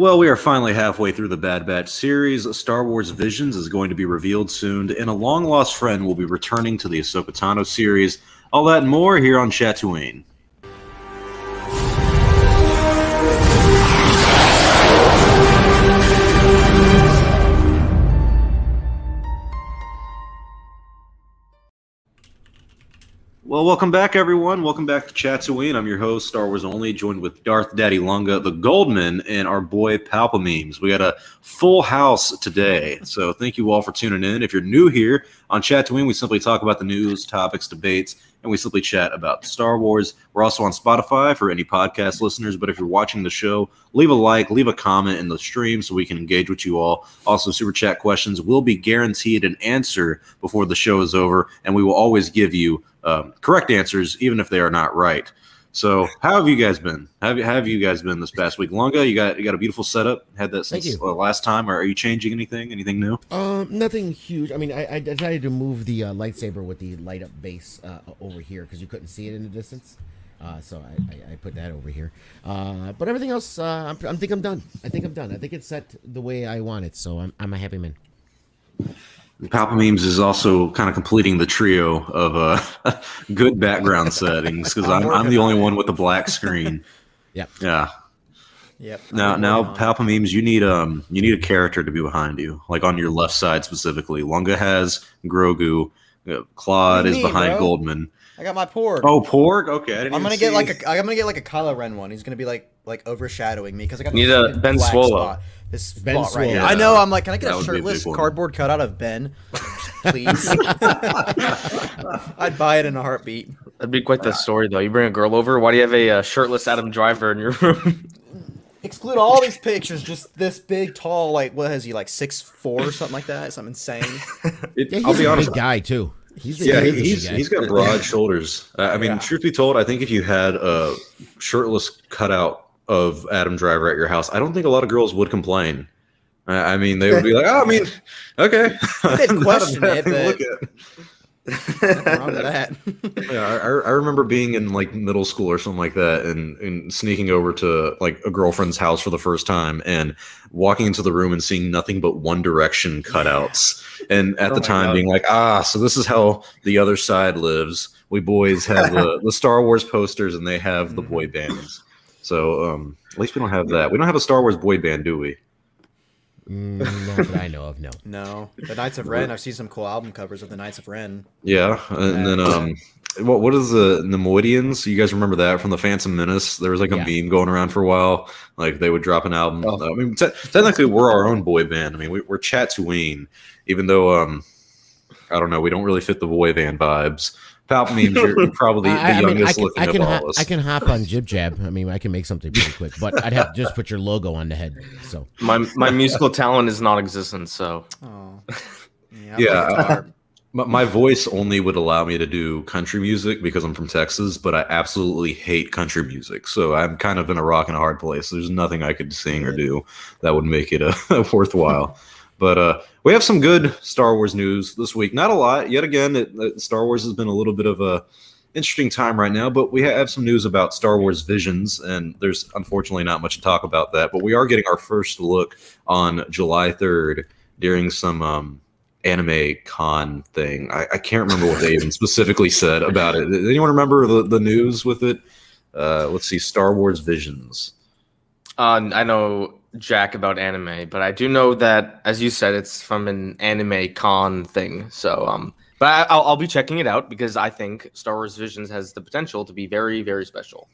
Well, we are finally halfway through the Bad Batch series. Star Wars Visions is going to be revealed soon, and a long-lost friend will be returning to the Ahsoka Tano series. All that and more here on Chatooine. Well, welcome back, everyone. Welcome back to Chatooine. I'm your host, Star Wars Only, joined with Darth Daddy Lunga, the Goldman, and our boy Palpamemes. We got a full house today, so thank you all for tuning in. If you're new here on Chatooine, we simply talk about the news, topics, debates, and we simply chat about Star Wars. We're also on Spotify for any podcast listeners, but if you're watching the show, leave a like, leave a comment in the stream so we can engage with you all. Also, Super Chat questions will be guaranteed an answer before the show is over, and we will always give you correct answers, even if they are not right. So, how have you guys been? Have you guys been this past week? Lunga, you got a beautiful setup. Had that since last time. Or are you changing anything? Anything new? Nothing huge. I mean, I decided to move the lightsaber with the light up base over here because you couldn't see it in the distance. So I put that over here. But everything else, I think I'm done. I think it's set the way I want it. So I'm a happy man. Palpamemes is also kind of completing the trio of good background settings because I'm the only one with the black screen. Yep. Yeah. Yep. Now, Palpamemes, you need a character to be behind you, like on your left side specifically. Lunga has Grogu, Claude is behind Goldman. I got my Porg. Oh, Porg. Okay, I'm gonna get like a Kylo Ren one. He's gonna be like overshadowing me because I got need a Ben Swallow. This Ben spot right here. Yeah. I know. I'm like, can I get That a would be a shirtless big one. cardboard cutout of Ben, please? I'd buy it in a heartbeat. That'd be quite the story, though. You bring a girl over. Why do you have a shirtless Adam Driver in your room? Exclude all these pictures. Just this big, tall, like what is he like 6'4" or something like that? Something insane. I'll be honest. Big guy too. He's got broad shoulders. I mean, truth be told, I think if you had a shirtless cutout of Adam Driver at your house, I don't think a lot of girls would complain. I mean, they would be like, "Oh, I mean, okay." They'd question it, but look at. nothing wrong with that. Yeah, I remember being in like middle school or something like that, and sneaking over to like a girlfriend's house for the first time, and walking into the room and seeing nothing but One Direction cutouts, and at the time being like, so this is how the other side lives. We boys have the Star Wars posters, and they have the boy bands. So at least we don't have that. We don't have a Star Wars boy band, do we? No, that I know of. No. No, the Knights of Ren. I've seen some cool album covers of the Knights of Ren. Yeah, and then what is the Nemoidians? You guys remember that from the Phantom Menace? There was like a meme going around for a while. Like they would drop an album. I mean, technically we're our own boy band. I mean, we're Chatooine, even though I don't know, we don't really fit the boy band vibes. Palpamemes, you're probably the youngest looking of all us. I can hop on Jib Jab. I mean, I can make something pretty quick, but I'd have to just put your logo on the head. So my musical talent is non-existent. So my voice only would allow me to do country music because I'm from Texas, but I absolutely hate country music. So I'm kind of in a rock and a hard place. There's nothing I could sing or do that would make it worthwhile. But we have some good Star Wars news this week. Not a lot. Yet again, Star Wars has been a little bit of a interesting time right now, but we have some news about Star Wars Visions, and there's unfortunately not much to talk about that. But we are getting our first look on July 3rd during some anime con thing. I can't remember what they even specifically said about it. Does anyone remember the news with it? Let's see, Star Wars Visions. I know jack about anime, but I do know that, as you said, it's from an anime con thing. So, but I'll be checking it out because I think Star Wars Visions has the potential to be very, very special.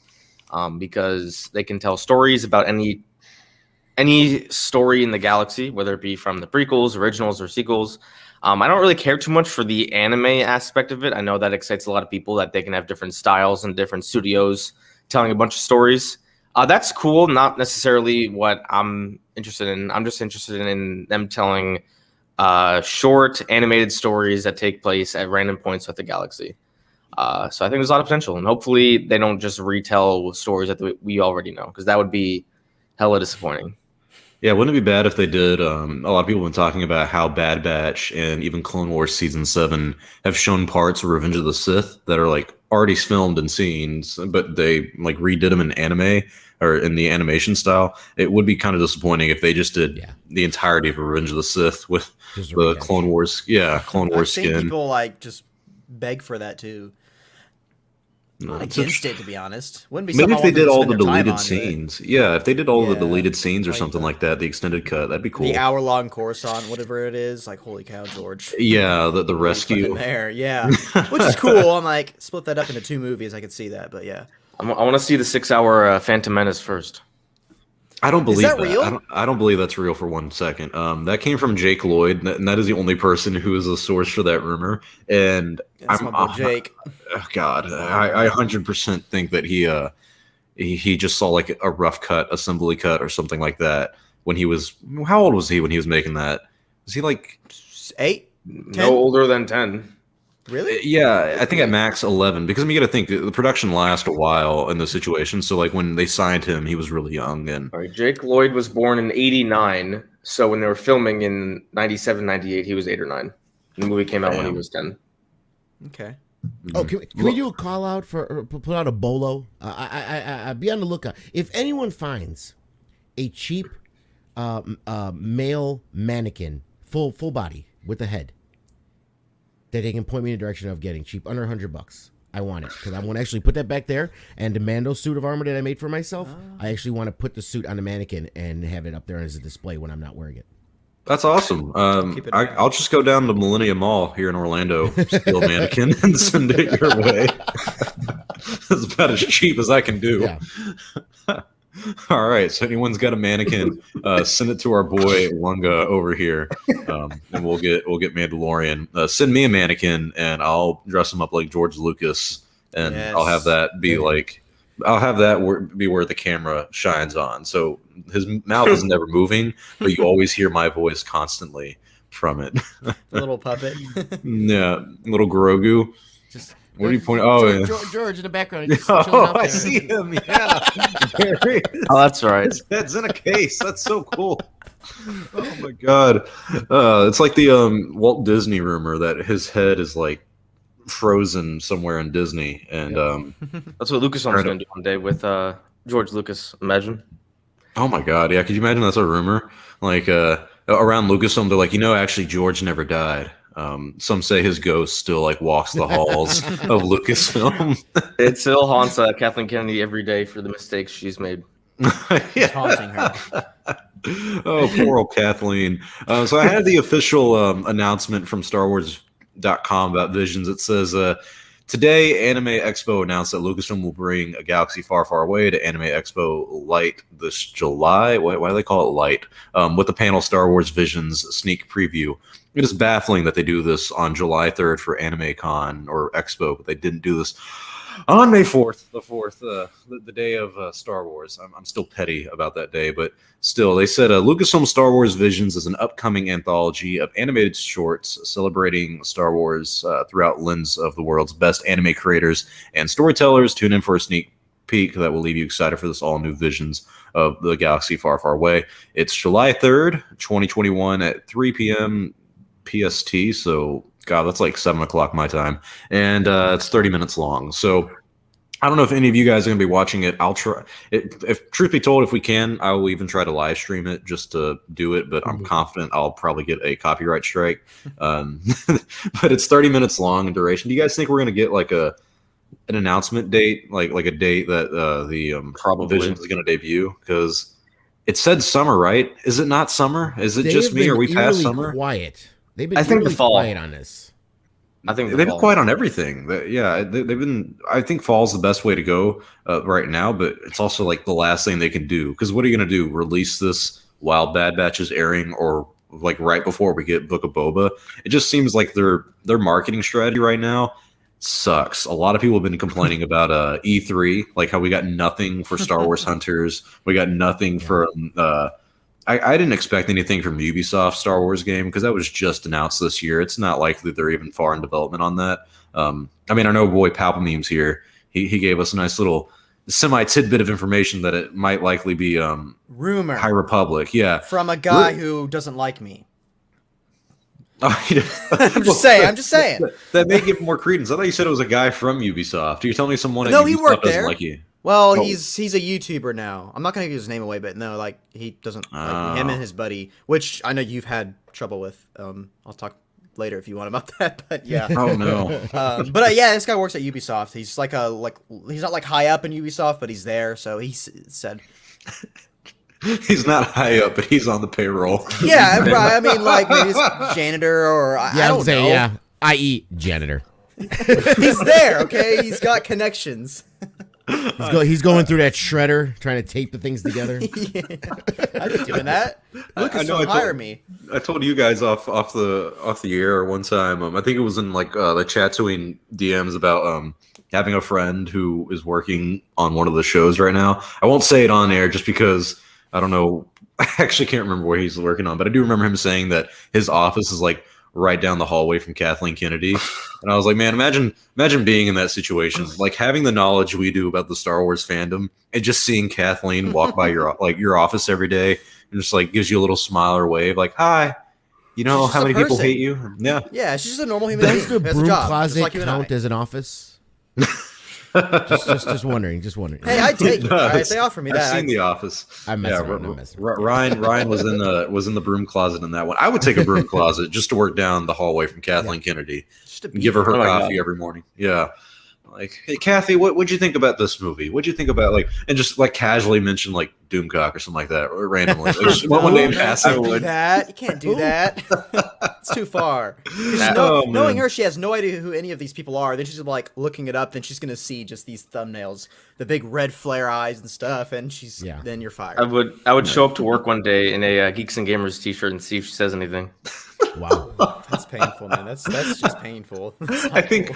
Because they can tell stories about any story in the galaxy, whether it be from the prequels, originals, or sequels. I don't really care too much for the anime aspect of it. I know that excites a lot of people that they can have different styles and different studios telling a bunch of stories. That's cool. Not necessarily what I'm interested in. I'm just interested in them telling short animated stories that take place at random points of the galaxy. So I think there's a lot of potential, and hopefully they don't just retell stories that we already know, because that would be hella disappointing. Yeah, wouldn't it be bad if they did? A lot of people have been talking about how Bad Batch and even Clone Wars Season 7 have shown parts of Revenge of the Sith that are like already filmed in scenes, but they like redid them in anime or in the animation style. It would be kind of disappointing if they just did the entirety of Revenge of the Sith with Just a the rehash. Clone Wars. Yeah, Clone I've Wars seen skin. people like just beg for that too. No, Not it's against it, to be honest. Wouldn't be maybe something if I they wanted did to all spend the their time deleted on, but scenes. Yeah, if they did all the Yeah, deleted scenes or like something like that, the extended cut, that'd be cool. the hour-long Coruscant, whatever it is, like holy cow, George. Yeah, the What are you putting rescue. in there, yeah, which is cool. I'm like split that up into 2 movies. I could see that, but yeah, I want to see the 6-hour Phantom Menace first. I don't believe that that. real? I don't believe that's real for 1 second. That came from Jake Lloyd, and that is the only person who is a source for that rumor. And That's my boy Jake. oh God, I 100% think that he just saw like a rough cut, assembly cut, or something like that when he was. How old was he when he was making that? Was he like 8? No 10? older than 10. Really? Yeah, I think at max 11 because you got to think the production lasts a while in the situation. So like when they signed him, he was really young and All right, Jake Lloyd was born in 89, so when they were filming in 97, 98, he was 8 or 9. The movie came out when he Damn. was 10. Okay. Oh, can we do a call out for put out a bolo? I be on the lookout. If anyone finds a cheap male mannequin, full body with a head, that they can point me in the direction of getting cheap, under $100. I want it because I want to actually put that back there. And the Mando suit of armor that I made for myself, I actually want to put the suit on the mannequin and have it up there as a display when I'm not wearing it. that's awesome. Keep it around. I'll just go down to Millennium Mall here in Orlando, steal a mannequin, and send it your way. That's about as cheap as I can do. Yeah. All right. So anyone's got a mannequin, send it to our boy Lunga over here, and we'll get Mandalorian. Send me a mannequin, and I'll dress him up like George Lucas, and I'll have that be like. I'll have that be where the camera shines on. So his mouth is never moving, but you always hear my voice constantly from it. The little puppet. Yeah, little Grogu. Just What are you pointing? Oh, George in the background. He's just chilling oh, out I there. see him. Yeah, there he is. Oh, that's right. His head's in a case. That's so cool. Oh my god, it's like the Walt Disney rumor that his head is like frozen somewhere in Disney, and That's what Lucasfilm's going to do one day with George Lucas. Imagine. oh my god, yeah. Could you imagine that's a rumor? Like around Lucasfilm, they're like, actually, George never died. Some say his ghost still like walks the halls of Lucasfilm. It still haunts Kathleen Kennedy every day for the mistakes she's made. It's haunting her. Oh, poor old Kathleen. So I had the official announcement from StarWars.com about Visions. It says, today, Anime Expo announced that Lucasfilm will bring A Galaxy Far, Far Away to Anime Expo Light this July. Why do they call it Light? With the panel Star Wars Visions sneak preview. It is baffling that they do this on July 3rd for Anime Con or Expo, but they didn't do this on May 4th, the day of Star Wars. I'm still petty about that day, but still, they said Lucasfilm Star Wars Visions is an upcoming anthology of animated shorts celebrating Star Wars throughout lens of the world's best anime creators and storytellers. Tune in for a sneak peek that will leave you excited for this all-new Visions of the Galaxy Far, Far Away. It's July 3rd, 2021 at 3 p.m. PST, so God, that's like 7 o'clock my time, and it's 30 minutes long. So I don't know if any of you guys are going to be watching it. I'll try. If truth be told, if we can, I will even try to live stream it just to do it. But I'm confident I'll probably get a copyright strike. But it's 30 minutes long in duration. Do you guys think we're going to get like an announcement date, like a date that the Probably. Vision is going to debut? Because it said summer, right? Is it not summer? Is it They just have me? Or been are we past eerily summer? Quiet. They've been I think the eerily fall. quiet on this. I think They've been quiet on everything. They've been. I think fall's the best way to go right now, but it's also like the last thing they can do. Because what are you going to do? Release this while Bad Batch is airing, or like right before we get Book of Boba? It just seems like their marketing strategy right now sucks. A lot of people have been complaining about E3, like how we got nothing for Star Wars Hunters. We got nothing from. I didn't expect anything from Ubisoft Star Wars game because that was just announced this year. It's not likely they're even far in development on that. I mean, I know boy Palpameme's here. He gave us a nice little semi-tidbit of information that it might likely be Rumor High Republic. Yeah. from a guy who doesn't like me. Oh, I'm just saying. That may give more credence. I thought you said it was a guy from Ubisoft. You're telling me someone at No, Ubisoft he worked doesn't there. like you? Well, Oh. he's a YouTuber now. I'm not gonna give his name away, but no, like he doesn't like Oh. him and his buddy, which I know you've had trouble with. I'll talk later if you want about that. But yeah. Oh no. But yeah, this guy works at Ubisoft. He's he's not like high up in Ubisoft, but he's there. So he said, He's not high up, but he's on the payroll. yeah, right. I mean, like maybe he's janitor or I don't know. Yeah, i.e. janitor. He's there. Okay, he's got connections. He's going through that shredder, trying to tape the things together. Yeah, I'd be doing that. Lucas know, will I hire told- me. I told you guys off the air one time. I think it was in like the Chatooine DMs about having a friend who is working on one of the shows right now. I won't say it on air just because I don't know. I actually can't remember what he's working on, but I do remember him saying that his office is like right down the hallway from Kathleen Kennedy. And I was like, man, imagine being in that situation, like having the knowledge we do about the Star Wars fandom and just seeing Kathleen walk by your office every day and just like gives you a little smile or wave, like, hi, you know She's how just a many people person. hate you? Yeah. Yeah, she's just a normal human Does being. the Has a broom job, closet just like you and I. count as an office? just wondering. Hey, I'd take it. No, All right, it's- if they offer me I've that. seen The Office. I'm messing around. I'm messing around. Ryan was in the broom closet in that one. I would take a broom closet just to work down the hallway from Kathleen Kennedy Just to and give her Oh my coffee God. every morning. Yeah. Like, hey Kathy, what'd you think about this movie? What'd you think about like, and just like casually mention like Doomcock or something like that, or randomly. Like, just one day in You passing. can't do that. You can't do that. It's too far. 'Cause Oh, knowing man. her, she has no idea who any of these people are. Then she's like looking it up. Then she's gonna see just these thumbnails, the big red flare eyes and stuff, and then you're fired. I would show up to work one day in a Geeks and Gamers t-shirt and see if she says anything. Wow. That's painful, man. That's just painful. I think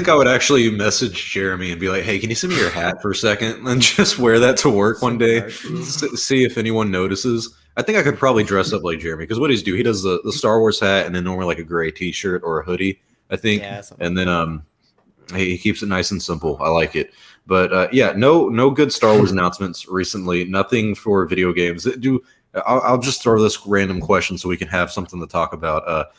I would actually message Jeremy and be like, "Hey, can you send me your hat for a second and just wear that to work one day? See if anyone notices." I think I could probably dress up like Jeremy because what he does the Star Wars hat and then normally like a gray T-shirt or a hoodie, I think, Yeah, something and then he keeps it nice and simple. I like it. But yeah, no good Star Wars announcements recently. Nothing for video games. I'll just throw this random question so we can have something to talk about.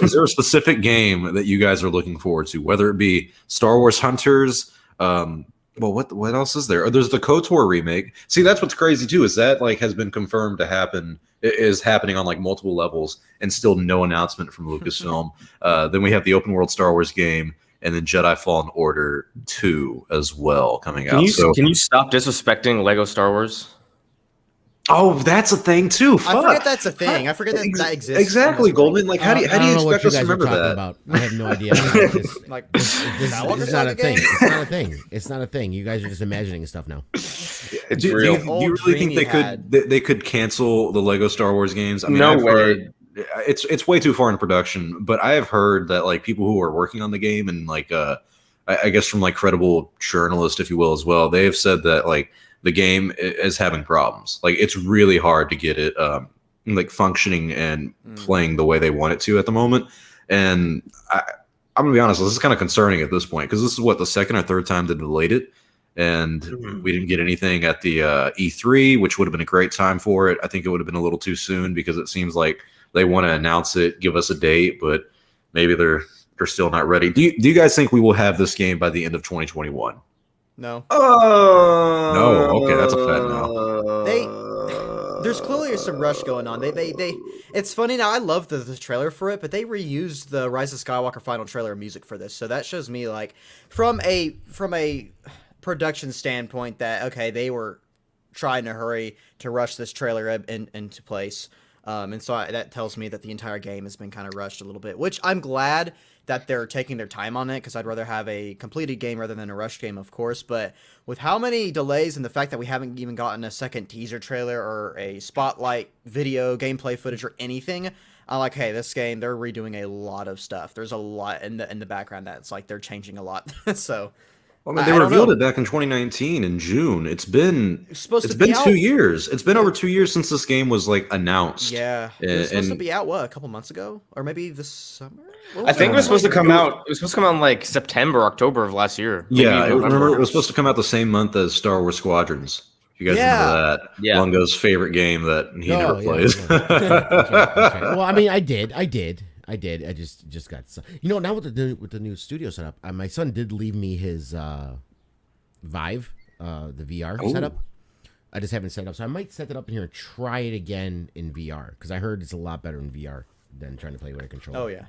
Is there a specific game that you guys are looking forward to, whether it be Star Wars Hunters? Well, what else is there? There's the KOTOR remake. See, that's what's crazy too, is that like has been confirmed to happen, is happening on like multiple levels, and still no announcement from Lucasfilm. Then we have the open world Star Wars game, and then Jedi Fallen Order 2 as well coming out. Can you stop disrespecting Lego Star Wars? Oh, that's a thing too. Fuck. I forget that's a thing. I forget that exists. Exactly, Goldman. Like, how do you know what expect us to guys are remember talking that? About. I have no idea. This, Like, this Skywalker is not a Saga thing. game? It's not a thing. It's not a thing. You guys are just imagining stuff now. It's Do real. you Old really think dream they could cancel the Lego Star Wars games? I mean, No I've way. heard- it's way too far in production, but I have heard that like people who are working on the game and like I guess from like credible journalists, if you will, as well, they have said that like the game is having problems. Like it's really hard to get it like functioning and playing the way they want it to at the moment. And I'm gonna be honest, this is kind of concerning at this point because this is what the second or third time they delayed it, and we didn't get anything at the E3, which would have been a great time for it. I think it would have been a little too soon because it seems like they want to announce it, give us a date, but maybe they're still not ready. Do you guys think we will have this game by the end of 2021? no. No, okay, that's a fat no. There's clearly some rush going on. They it's funny now. I love the trailer for it, but they reused the Rise of Skywalker final trailer music for this, so that shows me like from a production standpoint that okay, they were trying to hurry to rush this trailer into place, and so that tells me that the entire game has been kind of rushed a little bit, which I'm glad that they're taking their time on it because I'd rather have a completed game rather than a rush game, of course. But with how many delays and the fact that we haven't even gotten a second teaser trailer or a spotlight video, gameplay footage, or anything, I'm like, hey, this game, they're redoing a lot of stuff. There's a lot in the background that's like they're changing a lot. So Well, I mean, they revealed it back in 2019 in June. It's been 2 years. It's been over 2 years since this game was like announced. Yeah, it was supposed to be out a couple months ago, or maybe this summer. I think it was supposed to come out. It was supposed to come out in like September, October of last year. Yeah, Maybe remember it was supposed to come out the same month as Star Wars Squadrons. You guys remember that? Yeah. Lungo's favorite game that he never Oh, plays. yeah. Okay. Well, I mean, I did. I did. I just got now with the new studio setup. My son did leave me his Vive, the VR setup. I just haven't set it up, so I might set it up in here and try it again in VR because I heard it's a lot better in VR than trying to play with a controller. Oh yeah.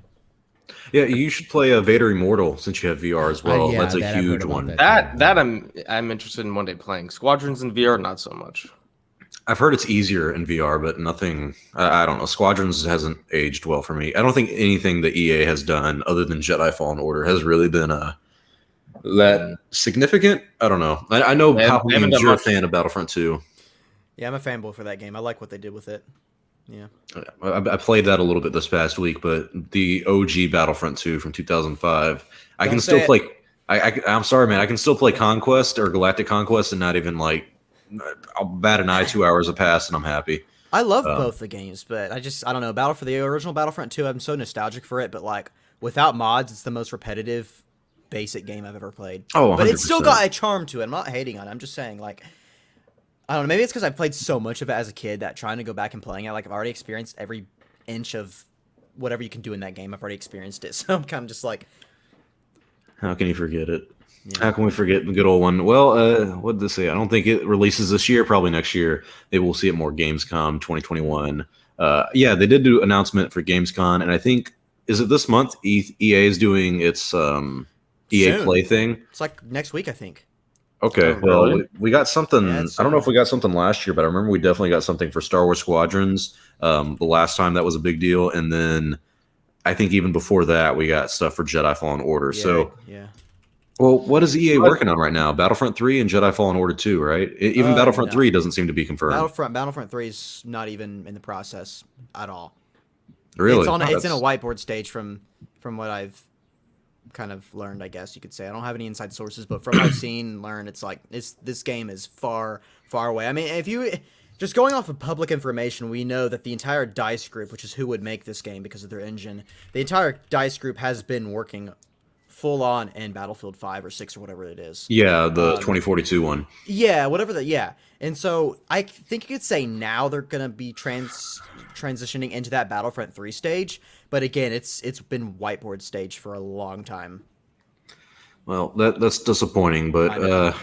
Yeah, you should play Vader Immortal since you have VR as well. That's a huge one. That I'm interested in one day playing. Squadrons in VR, not so much. I've heard it's easier in VR, but nothing. I don't know. Squadrons hasn't aged well for me. I don't think anything that EA has done other than Jedi Fallen Order has really been that significant. I don't know. I know you're a fan of Battlefront 2. Yeah, I'm a fanboy for that game. I like what they did with it. Yeah. I played that a little bit this past week, but the OG Battlefront 2 from 2005, I can still play. I'm sorry, man. I can still play Conquest or Galactic Conquest and not even I'll bat an eye 2 hours have passed and I'm happy. I love both the games, but I don't know. The original Battlefront 2, I'm so nostalgic for it, but without mods, it's the most repetitive, basic game I've ever played. Oh, 100%. But it's still got a charm to it. I'm not hating on it. I'm just saying, I don't know. Maybe it's because I played so much of it as a kid that trying to go back and playing it, I've already experienced every inch of whatever you can do in that game. I've already experienced it, so I'm kind of just how can you forget it? Yeah. How can we forget the good old one? Well, what did they say? I don't think it releases this year. Probably next year. Maybe we'll see it more. Gamescom 2021. Yeah, they did do an announcement for Gamescom, and I think is it this month? EA is doing its EA Soon. Play thing. It's next week, I think. Okay, Oh, well, really? we got something. Yeah, I don't know if we got something last year, but I remember we definitely got something for Star Wars Squadrons. The last time that was a big deal, and then I think even before that, we got stuff for Jedi Fallen Order. Yeah, So, yeah. well, what is EA working on right now? Battlefront 3 and Jedi Fallen Order 2, right? Even Battlefront no. 3 doesn't seem to be confirmed. Battlefront 3 is not even in the process at all. Really? It's in a whiteboard stage from what I've kind of learned, I guess you could say. I don't have any inside sources, but from what I've seen and learned, this game is far away. I mean, if you just going off of public information, we know that the entire DICE group, which is who would make this game because of their engine, the entire DICE group has been working full on in Battlefield 5 or 6 or whatever it is. Yeah, the 2042 one. Yeah, yeah. And so I think you could say now they're going to be transitioning into that Battlefront 3 stage, but again, it's been whiteboard stage for a long time. Well, that's disappointing, but Yeah.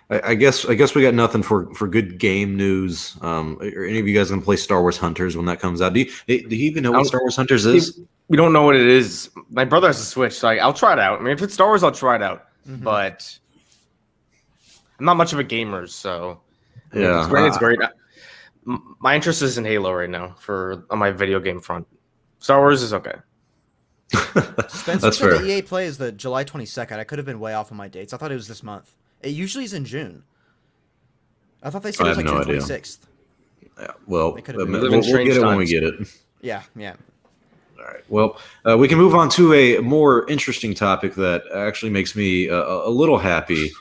I guess we got nothing for good game news. Are any of you guys gonna play Star Wars Hunters when that comes out? Do you even know what Star Wars Hunters is? We don't know what it is. My brother has a Switch, so I'll try it out. I mean, if it's Star Wars, I'll try it out. Mm-hmm. But I'm not much of a gamer, so Yeah, it's great. My interest is in Halo right now on my video game front. Star Wars is okay. Spencer That's said fair. the EA Play is the July 22nd. I could have been way off on my dates. I thought it was this month. It usually is in June. I thought they said I it was have June no idea. 26th. Yeah, well, They could've been- we'll We live in get strange it when we times. get it. Yeah. All right. Well, we can move on to a more interesting topic that actually makes me a little happy.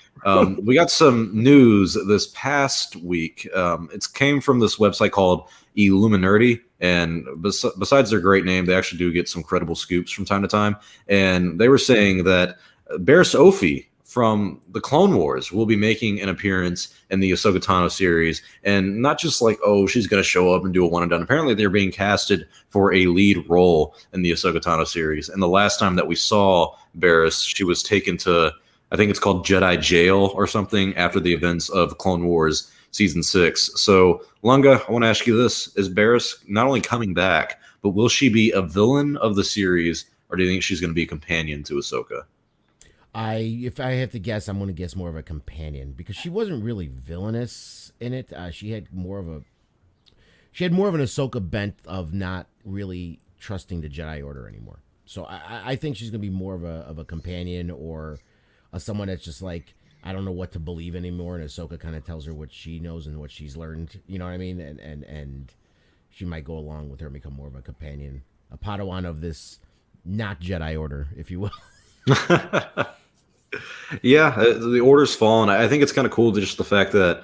We got some news this past week. It came from this website called Illuminati, and besides their great name, they actually do get some credible scoops from time to time. And they were saying that Barriss Offee from the Clone Wars will be making an appearance in the Ahsoka Tano series, and not just she's going to show up and do a one and done. Apparently, they're being casted for a lead role in the Ahsoka Tano series. And the last time that we saw Barriss, she was taken to, I think it's called Jedi Jail or something, after the events of Clone Wars Season 6. So, Lunga, I want to ask you this. Is Barriss not only coming back, but will she be a villain of the series, or do you think she's going to be a companion to Ahsoka? If I have to guess, I'm going to guess more of a companion because she wasn't really villainous in it. She had more of an Ahsoka bent of not really trusting the Jedi Order anymore. So I think she's going to be more of a companion or someone that's just I don't know what to believe anymore, and Ahsoka kind of tells her what she knows and what she's learned. You know what I mean? And she might go along with her and become more of a companion, a Padawan of this not Jedi Order, if you will. Yeah, the Order's fallen. I think it's kind of cool just the fact that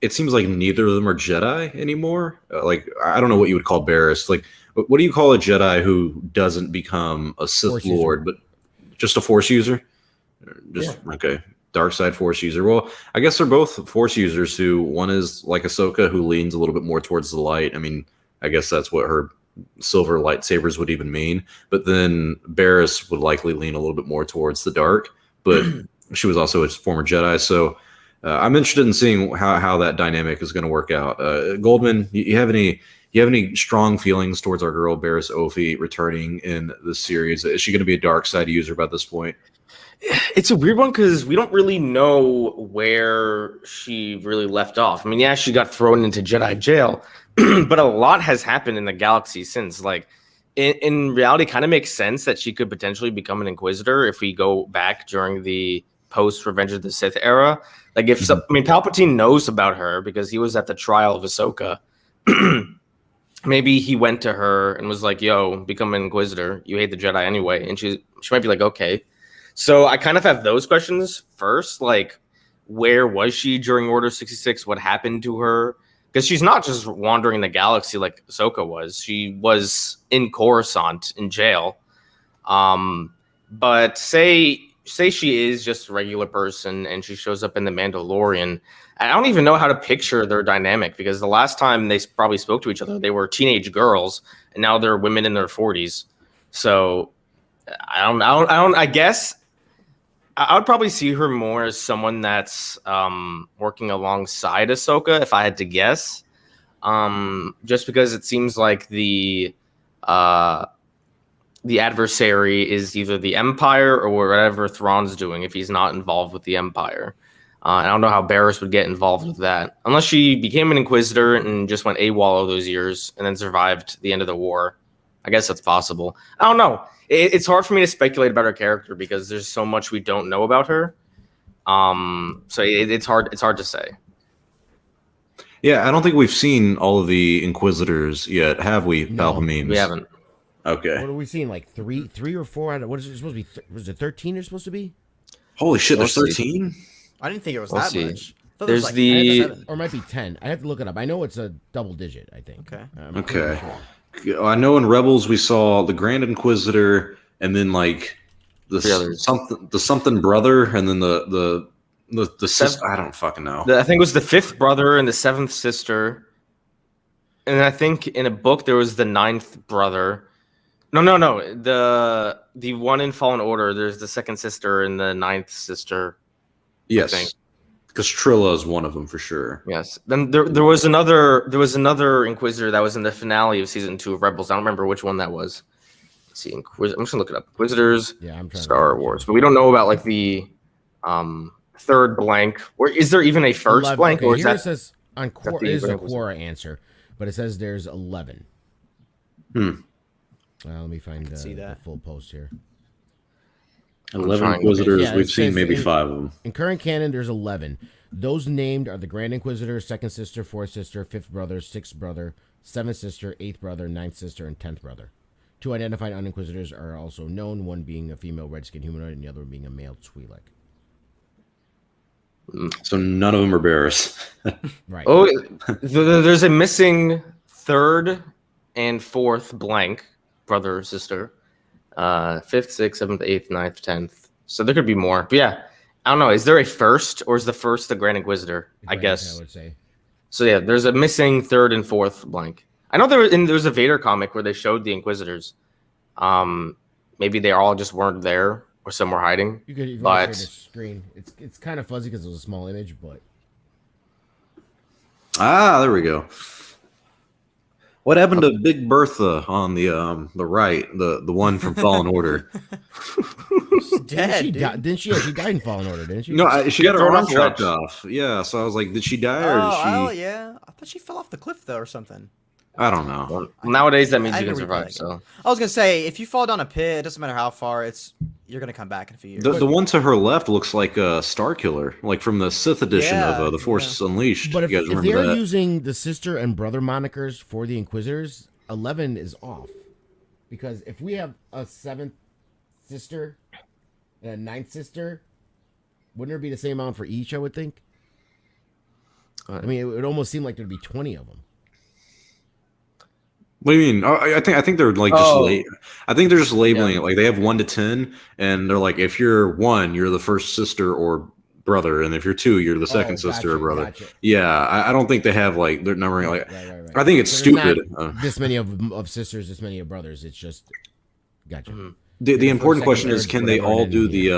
it seems like neither of them are Jedi anymore. I don't know what you would call Barriss. What do you call a Jedi who doesn't become a Sith Force Lord, but just a Force user? Okay, dark side Force user. Well, I guess they're both Force users. One is like Ahsoka, who leans a little bit more towards the light. I mean, I guess that's what her silver lightsabers would even mean. But then Barriss would likely lean a little bit more towards the dark, but she was also a former Jedi. So I'm interested in seeing how that dynamic is going to work out. Goldman, you have any strong feelings towards our girl Barriss Ophi returning in this series? Is she going to be a dark side user by this point? It's a weird one because we don't really know where she really left off. I mean, yeah, she got thrown into Jedi jail, but a lot has happened in the galaxy since. Like, in reality, kind of makes sense that she could potentially become an Inquisitor if we go back during the post Revenge of the Sith era. Like, if I mean, Palpatine knows about her because he was at the trial of Ahsoka. Maybe he went to her and was like, "Yo, become an Inquisitor. You hate the Jedi anyway," and she might be like, "Okay." So I kind of have those questions first, like where was she during Order 66? What happened to her? Because she's not just wandering the galaxy like Ahsoka was. She was in Coruscant in jail. But say she is just a regular person and she shows up in The Mandalorian. I don't even know how to picture their dynamic because the last time they probably spoke to each other, they were teenage girls and now they're women in their 40s. So I guess I would probably see her more as someone that's working alongside Ahsoka, if I had to guess. Just because it seems like the adversary is either the Empire or whatever Thrawn's doing if he's not involved with the Empire. I don't know how Barriss would get involved with that. Unless she became an Inquisitor and just went AWOL all those years and then survived the end of the war. I guess that's possible. I don't know. It's hard for me to speculate about her character because there's so much we don't know about her. So it's hard to say. Yeah, I don't think we've seen all of the Inquisitors yet, have we, No, Palpamines? We haven't. Okay. What are we seeing? Like three or four? What is it supposed to be? Was it 13? You're supposed to be, Holy shit, there's We'll see. 13? I didn't think it was We'll that see. much. I thought there was There's like the- 7. or it might be 10. I have to look it up. I know it's a double digit. I think. Okay. I'm Okay. pretty sure. I know in Rebels we saw the Grand Inquisitor and then like the The others. something brother and then the sister. Seven- I don't fucking know. I think it was the 5th brother and the 7th sister. And I think in a book there was the 9th brother. No. The one in Fallen Order, there's the 2nd sister and the 9th sister. Yes, think. because Trilla is one of them for sure. Yes. Then there was another Inquisitor that was in the finale of season 2 of Rebels. I don't remember which one that was. Let's see, I'm just gonna look it up. Inquisitors, Yeah, I'm trying. to Star remember. Wars, but we don't know about like the third blank. Or is there even a first 11. blank? Okay, Or is here that it says on Quora, the it is a Grand Inquisitor? Quora answer, but it says there's 11. Let me find see the that. full post here. 11 trying to- Inquisitors. Yeah, We've it seen says maybe in- 5 of them. In current canon, there's 11. Those named are the Grand Inquisitor, 2nd sister, 4th sister, 5th brother, 6th brother, 7th sister, 8th brother, 9th sister, and 10th brother. 2 identified uninquisitors are also known, one being a female red-skinned humanoid and the other being a male Twi'lek. So none of them are Barriss. Right. Oh, there's a missing 3rd and 4th blank brother or sister. 5th, 6th, 7th, 8th, 9th, 10th. So there could be more. But yeah, I don't know. Is there a first or is the first the Grand Inquisitor? I Right, guess. I would say. So yeah, there's a missing 3rd and 4th blank. I know there was a Vader comic where they showed the Inquisitors. Maybe they all just weren't there or somewhere hiding. You could even But- share the screen. It's kind of fuzzy because it was a small image, but There we go. What happened to Big Bertha on the right, the one from Fallen Order? She's dead, she dude. died. Didn't she? Yeah, she died in Fallen Order, didn't she? No, she got her thrown arm off the chopped ledge. off. Yeah, so I was like, did she die or did she? Oh, yeah. I thought she fell off the cliff though or something. I don't know. Well, nowadays that means I you can didn't replay survive. that game. So I was gonna say if you fall down a pit, it doesn't matter how far. You're gonna come back in a few years. The one to her left looks like a Star Killer, like from the Sith edition Yeah, of The Force Unleashed. But if, you guys if remember they're that? using the sister and brother monikers for the Inquisitors, 11 is off. Because if we have a 7th sister and a 9th sister, wouldn't there be the same amount for each, I would think? I mean, it would almost seem like there'd be 20 of them. What do you mean? Oh, I think they're like just Oh. I think they're just labeling Yeah. it like they have 1 to 10, and they're like, if you're 1, you're the first sister or brother, and if you're 2, you're the second sister or brother. Yeah, I don't think they have like they're numbering like. Right. I think it's stupid. This many of sisters, this many of brothers. It's just gotcha. Mm-hmm. The important question is, can they all do the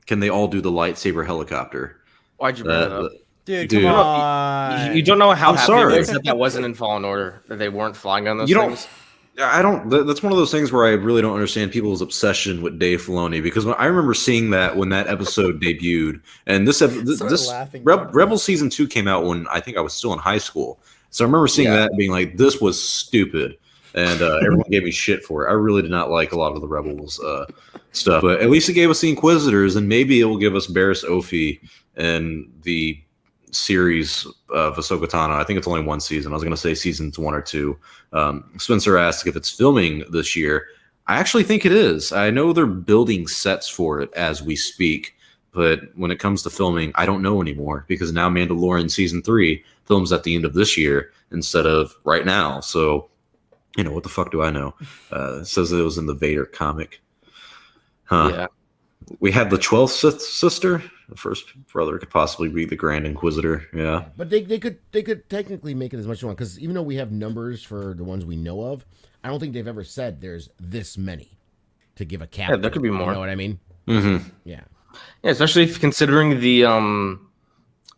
lightsaber helicopter? Why'd you bring that up? Dude, come on. You don't know how I'm happy sorry. it was that wasn't in Fallen Order, that they weren't flying on those things. I don't. That's one of those things where I really don't understand people's obsession with Dave Filoni, because I remember seeing that when that episode debuted, and this Rebel season 2 came out when I think I was still in high school. So I remember seeing that being like, this was stupid, and everyone gave me shit for it. I really did not like a lot of the Rebels stuff, but at least it gave us the Inquisitors, and maybe it will give us Barriss Offee and the series of Ahsoka Tano. I think it's only 1 season. I was going to say seasons 1 or 2. Spencer asked if it's filming this year. I actually think it is. I know they're building sets for it as we speak, but when it comes to filming, I don't know anymore, because now Mandalorian season 3 films at the end of this year instead of right now. So, what the fuck do I know? It says it was in the Vader comic. Yeah. We have the 12th sister. The first brother could possibly be the Grand Inquisitor. Yeah, but they could technically make it as much as you want, because even though we have numbers for the ones we know of, I don't think they've ever said there's this many to give a cap. Yeah, there could be more. You know what I mean? Mm-hmm. Yeah, especially considering the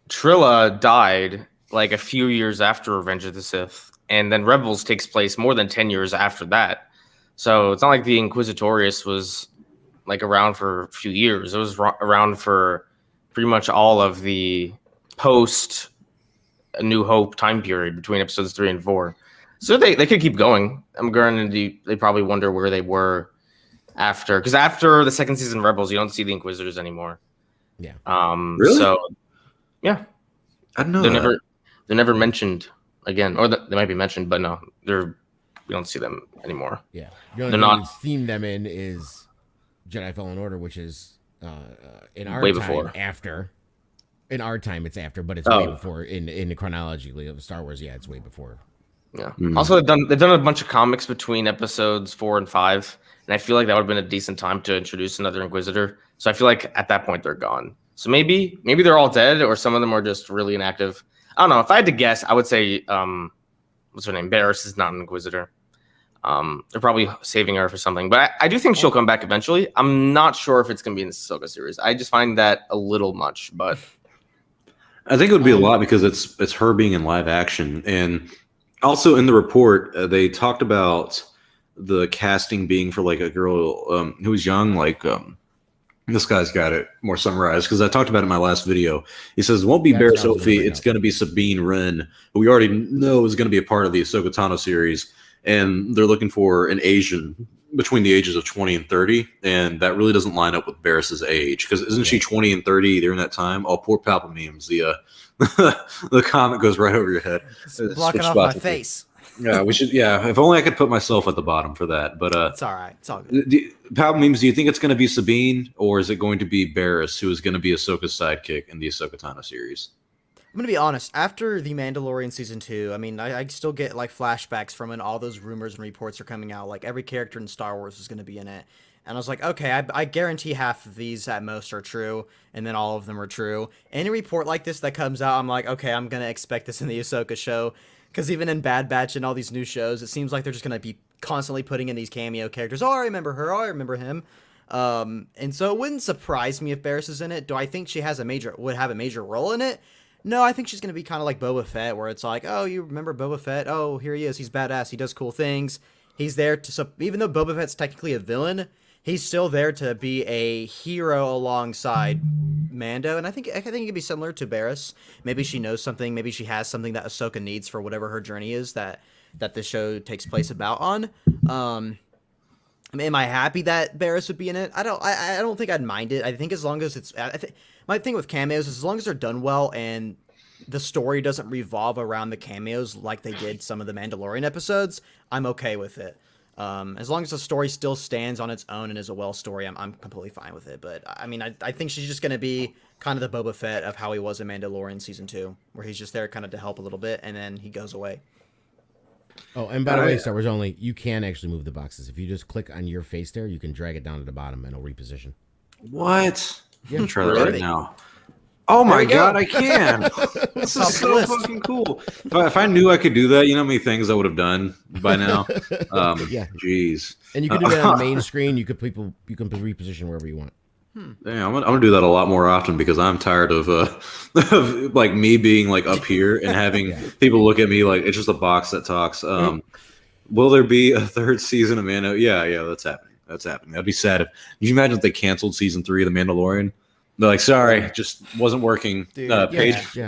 Trilla died like a few years after Revenge of the Sith, and then Rebels takes place more than 10 years after that. So it's not like the Inquisitorius was like around for a few years. It was around for pretty much all of the post A New Hope time period between episodes 3 and 4. So they could keep going. I'm guaranteed they probably wonder where they were after, because after the second season of Rebels, you don't see the Inquisitors anymore. Yeah. Really? So yeah, I don't know. They're never mentioned again, or they might be mentioned, but no, we don't see them anymore. Yeah. The only thing we've seen them in is Jedi Fallen Order, which is in our way time before. After. In our time, it's after, but it's way before in the chronologically of Star Wars. Yeah, it's way before. Yeah. Also, they've done a bunch of comics between episodes 4 and 5, and I feel like that would have been a decent time to introduce another Inquisitor. So I feel like at that point they're gone. So maybe they're all dead, or some of them are just really inactive. I don't know. If I had to guess, I would say what's her name? Barriss is not an Inquisitor. They're probably saving her for something, but I do think she'll come back eventually. I'm not sure if it's going to be in the Ahsoka series. I just find that a little much, but I think it would be a lot, because it's her being in live action. And also in the report, they talked about the casting being for like a girl who was young, like this guy's got it more summarized, because I talked about it in my last video. He says it won't be Barriss Offee, it's going to be Sabine Wren, who we already know is going to be a part of the Ahsoka Tano series. And they're looking for an Asian between the ages of 20 and 30, and that really doesn't line up with Barriss's age, because isn't she 20 and 30 during that time? Oh, poor Palpa memes. The comment goes right over your head. It's blocking off my face. Yeah, we should. Yeah, if only I could put myself at the bottom for that. But it's all right. It's all good. Palpa memes. Do you think it's going to be Sabine, or is it going to be Barriss, who is going to be Ahsoka's sidekick in the Ahsoka Tano series? I'm going to be honest, after The Mandalorian Season 2, I mean, I still get, like, flashbacks from when all those rumors and reports are coming out. Like, every character in Star Wars is going to be in it. And I was like, okay, I guarantee half of these at most are true, and then all of them are true. Any report like this that comes out, I'm like, okay, I'm going to expect this in the Ahsoka show. Because even in Bad Batch and all these new shows, it seems like they're just going to be constantly putting in these cameo characters. Oh, I remember her. Oh, I remember him. And so it wouldn't surprise me if Barriss is in it. Do I think she would have a major role in it? No, I think she's going to be kind of like Boba Fett, where it's like, oh, you remember Boba Fett? Oh, here he is. He's badass. He does cool things. He's there to, even though Boba Fett's technically a villain, he's still there to be a hero alongside Mando. And I think it could be similar to Barriss. Maybe she knows something. Maybe she has something that Ahsoka needs for whatever her journey is that the show takes place about on. Am I happy that Barriss would be in it? I don't think I'd mind it. I think as long as it's, my thing with cameos is as long as they're done well and the story doesn't revolve around the cameos like they did some of the Mandalorian episodes, I'm okay with it. As long as the story still stands on its own and is a well story, I'm completely fine with it. But I mean, I think she's just going to be kind of the Boba Fett of how he was in Mandalorian Season 2, where he's just there kind of to help a little bit and then he goes away. Oh, and by the way, Star Wars Only, you can actually move the boxes. If you just click on your face there, you can drag it down to the bottom and it'll reposition. What? Yeah. I'm trying that right now. Oh my you go. god, I can! This Top is of the so list. fucking cool. If I knew I could do that, you know how many things I would have done by now. Yeah. Jeez. And you can do that on the main screen. You can reposition wherever you want. Yeah, I'm gonna do that a lot more often because I'm tired of of like me being like up here and having people look at me like it's just a box that talks. Will there be a third season of Mando? Yeah, that's happening. That's happening. That'd be sad if. Can you imagine if they canceled season 3 of The Mandalorian? They're like, sorry, just wasn't working. Dude,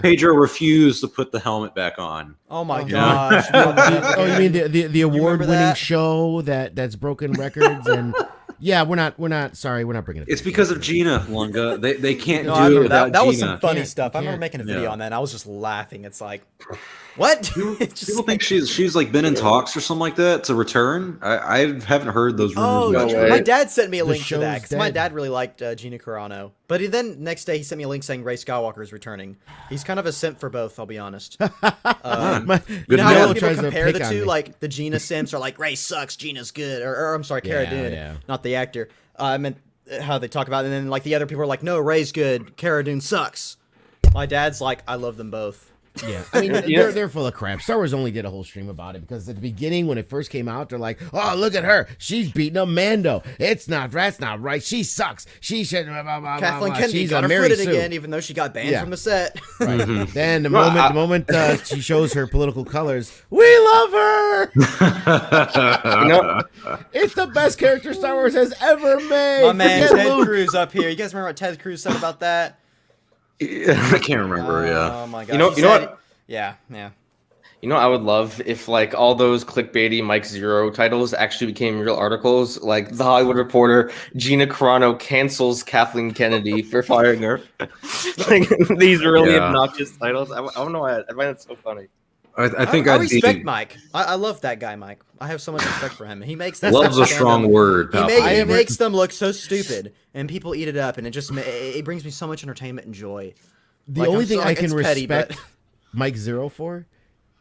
Pedro refused to put the helmet back on. Oh my Yeah. gosh. Oh, you mean the award-winning that? show that's broken records and yeah, we're not bringing it. It's because of Gina, Lunga. They can't No, I do it remember without that Gina. was some funny Can't- stuff. I remember can't. making a video Yeah. on that. And I was just laughing. It's like, what? It's just People like- think she's like been in talks or something like that to return. I haven't heard those rumors. Oh, about no her. way. my dad sent me a The link to show's that because my dead. dad really liked Gina Carano. But then next day he sent me a link saying Rey Skywalker is returning. He's kind of a simp for both, I'll be honest. My, You Good know how man. when people tries to compare pick the on two, me. like the Gina simps are like Rey sucks, Gina's good, or I'm sorry, Cara Yeah, Dune, yeah. not the actor. I meant how they talk about it, and then like the other people are like, no, Rey's good, Cara Dune sucks. My dad's like, I love them both. Yeah, I mean they're full of crap. Star Wars only did a whole stream about it because at the beginning when it first came out, they're like, "Oh, look at her, she's beating up Mando. That's not right. She sucks. She should." Blah, blah, blah, Kathleen blah. Kennedy She's got a her Mary footed Sue. again, even though she got banned Yeah. from the set. Right. Then the Well, moment she shows her political colors, we love her. You know, It's the best character Star Wars has ever made. My man Forget Ted Luke. Cruz up here. You guys remember what Ted Cruz said about that? I can't remember. Yeah. Oh my god. You know what? Yeah. You know, I would love if like all those clickbaity Mike Zero titles actually became real articles, like The Hollywood Reporter, Gina Carano cancels Kathleen Kennedy for firing her. Like these really Yeah. obnoxious titles. I don't know why I find it so funny. I think I I'd respect be. Mike. I love that guy, Mike. I have so much respect for him. He makes that Love's a stuff strong stand up. word. He, Papa. he makes them look so stupid, and people eat it up, and it just it brings me so much entertainment and joy. The Like, only I'm thing sorry, I can it's petty, respect but- Mike Zero for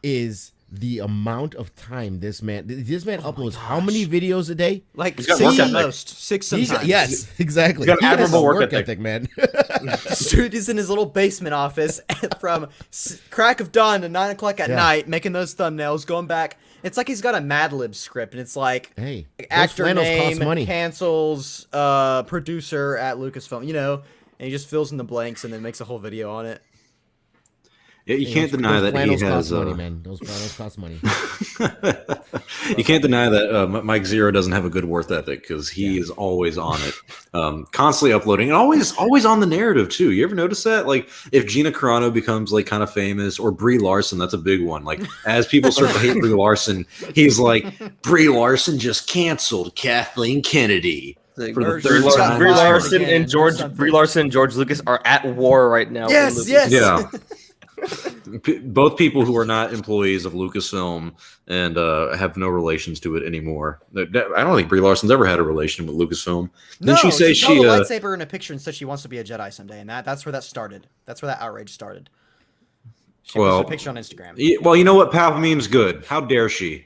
is the amount of time this man uploads. How many videos a day? Like He's got 6 work at ethic. most, 6 sometimes. Yes, exactly. He's got He has admirable a work ethic. man. Dude is in his little basement office from crack of dawn to 9 o'clock at Yeah. night, making those thumbnails, going back. It's like he's got a Mad Lib script, and it's like Hey, those actor flannels name cost money. cancels producer at Lucasfilm, and he just fills in the blanks and then makes a whole video on it. Yeah, you can't deny Those that he flannels has. cost money, man. Those flannels cost money. You can't deny that Mike Zero doesn't have a good work ethic because he is always on it, constantly uploading, and always on the narrative too. You ever notice that? Like if Gina Carano becomes like kind of famous, or Brie Larson, that's a big one. Like as people start to hate Brie Larson, he's like, Brie Larson just canceled Kathleen Kennedy. Like, For the Or third she's got time. Brie fired Larson again and or something. Brie Larson and George Lucas are at war right now. Yes, in yes. Yeah. Both people who are not employees of Lucasfilm and have no relations to it anymore. I don't think Brie Larson's ever had a relation with Lucasfilm. Didn't she say held she? a lightsaber in a picture and said she wants to be a Jedi someday, and that's where that started. That's where that outrage started. She Well, posted a picture on Instagram. Well, you know what? Pal meme's good. How dare she?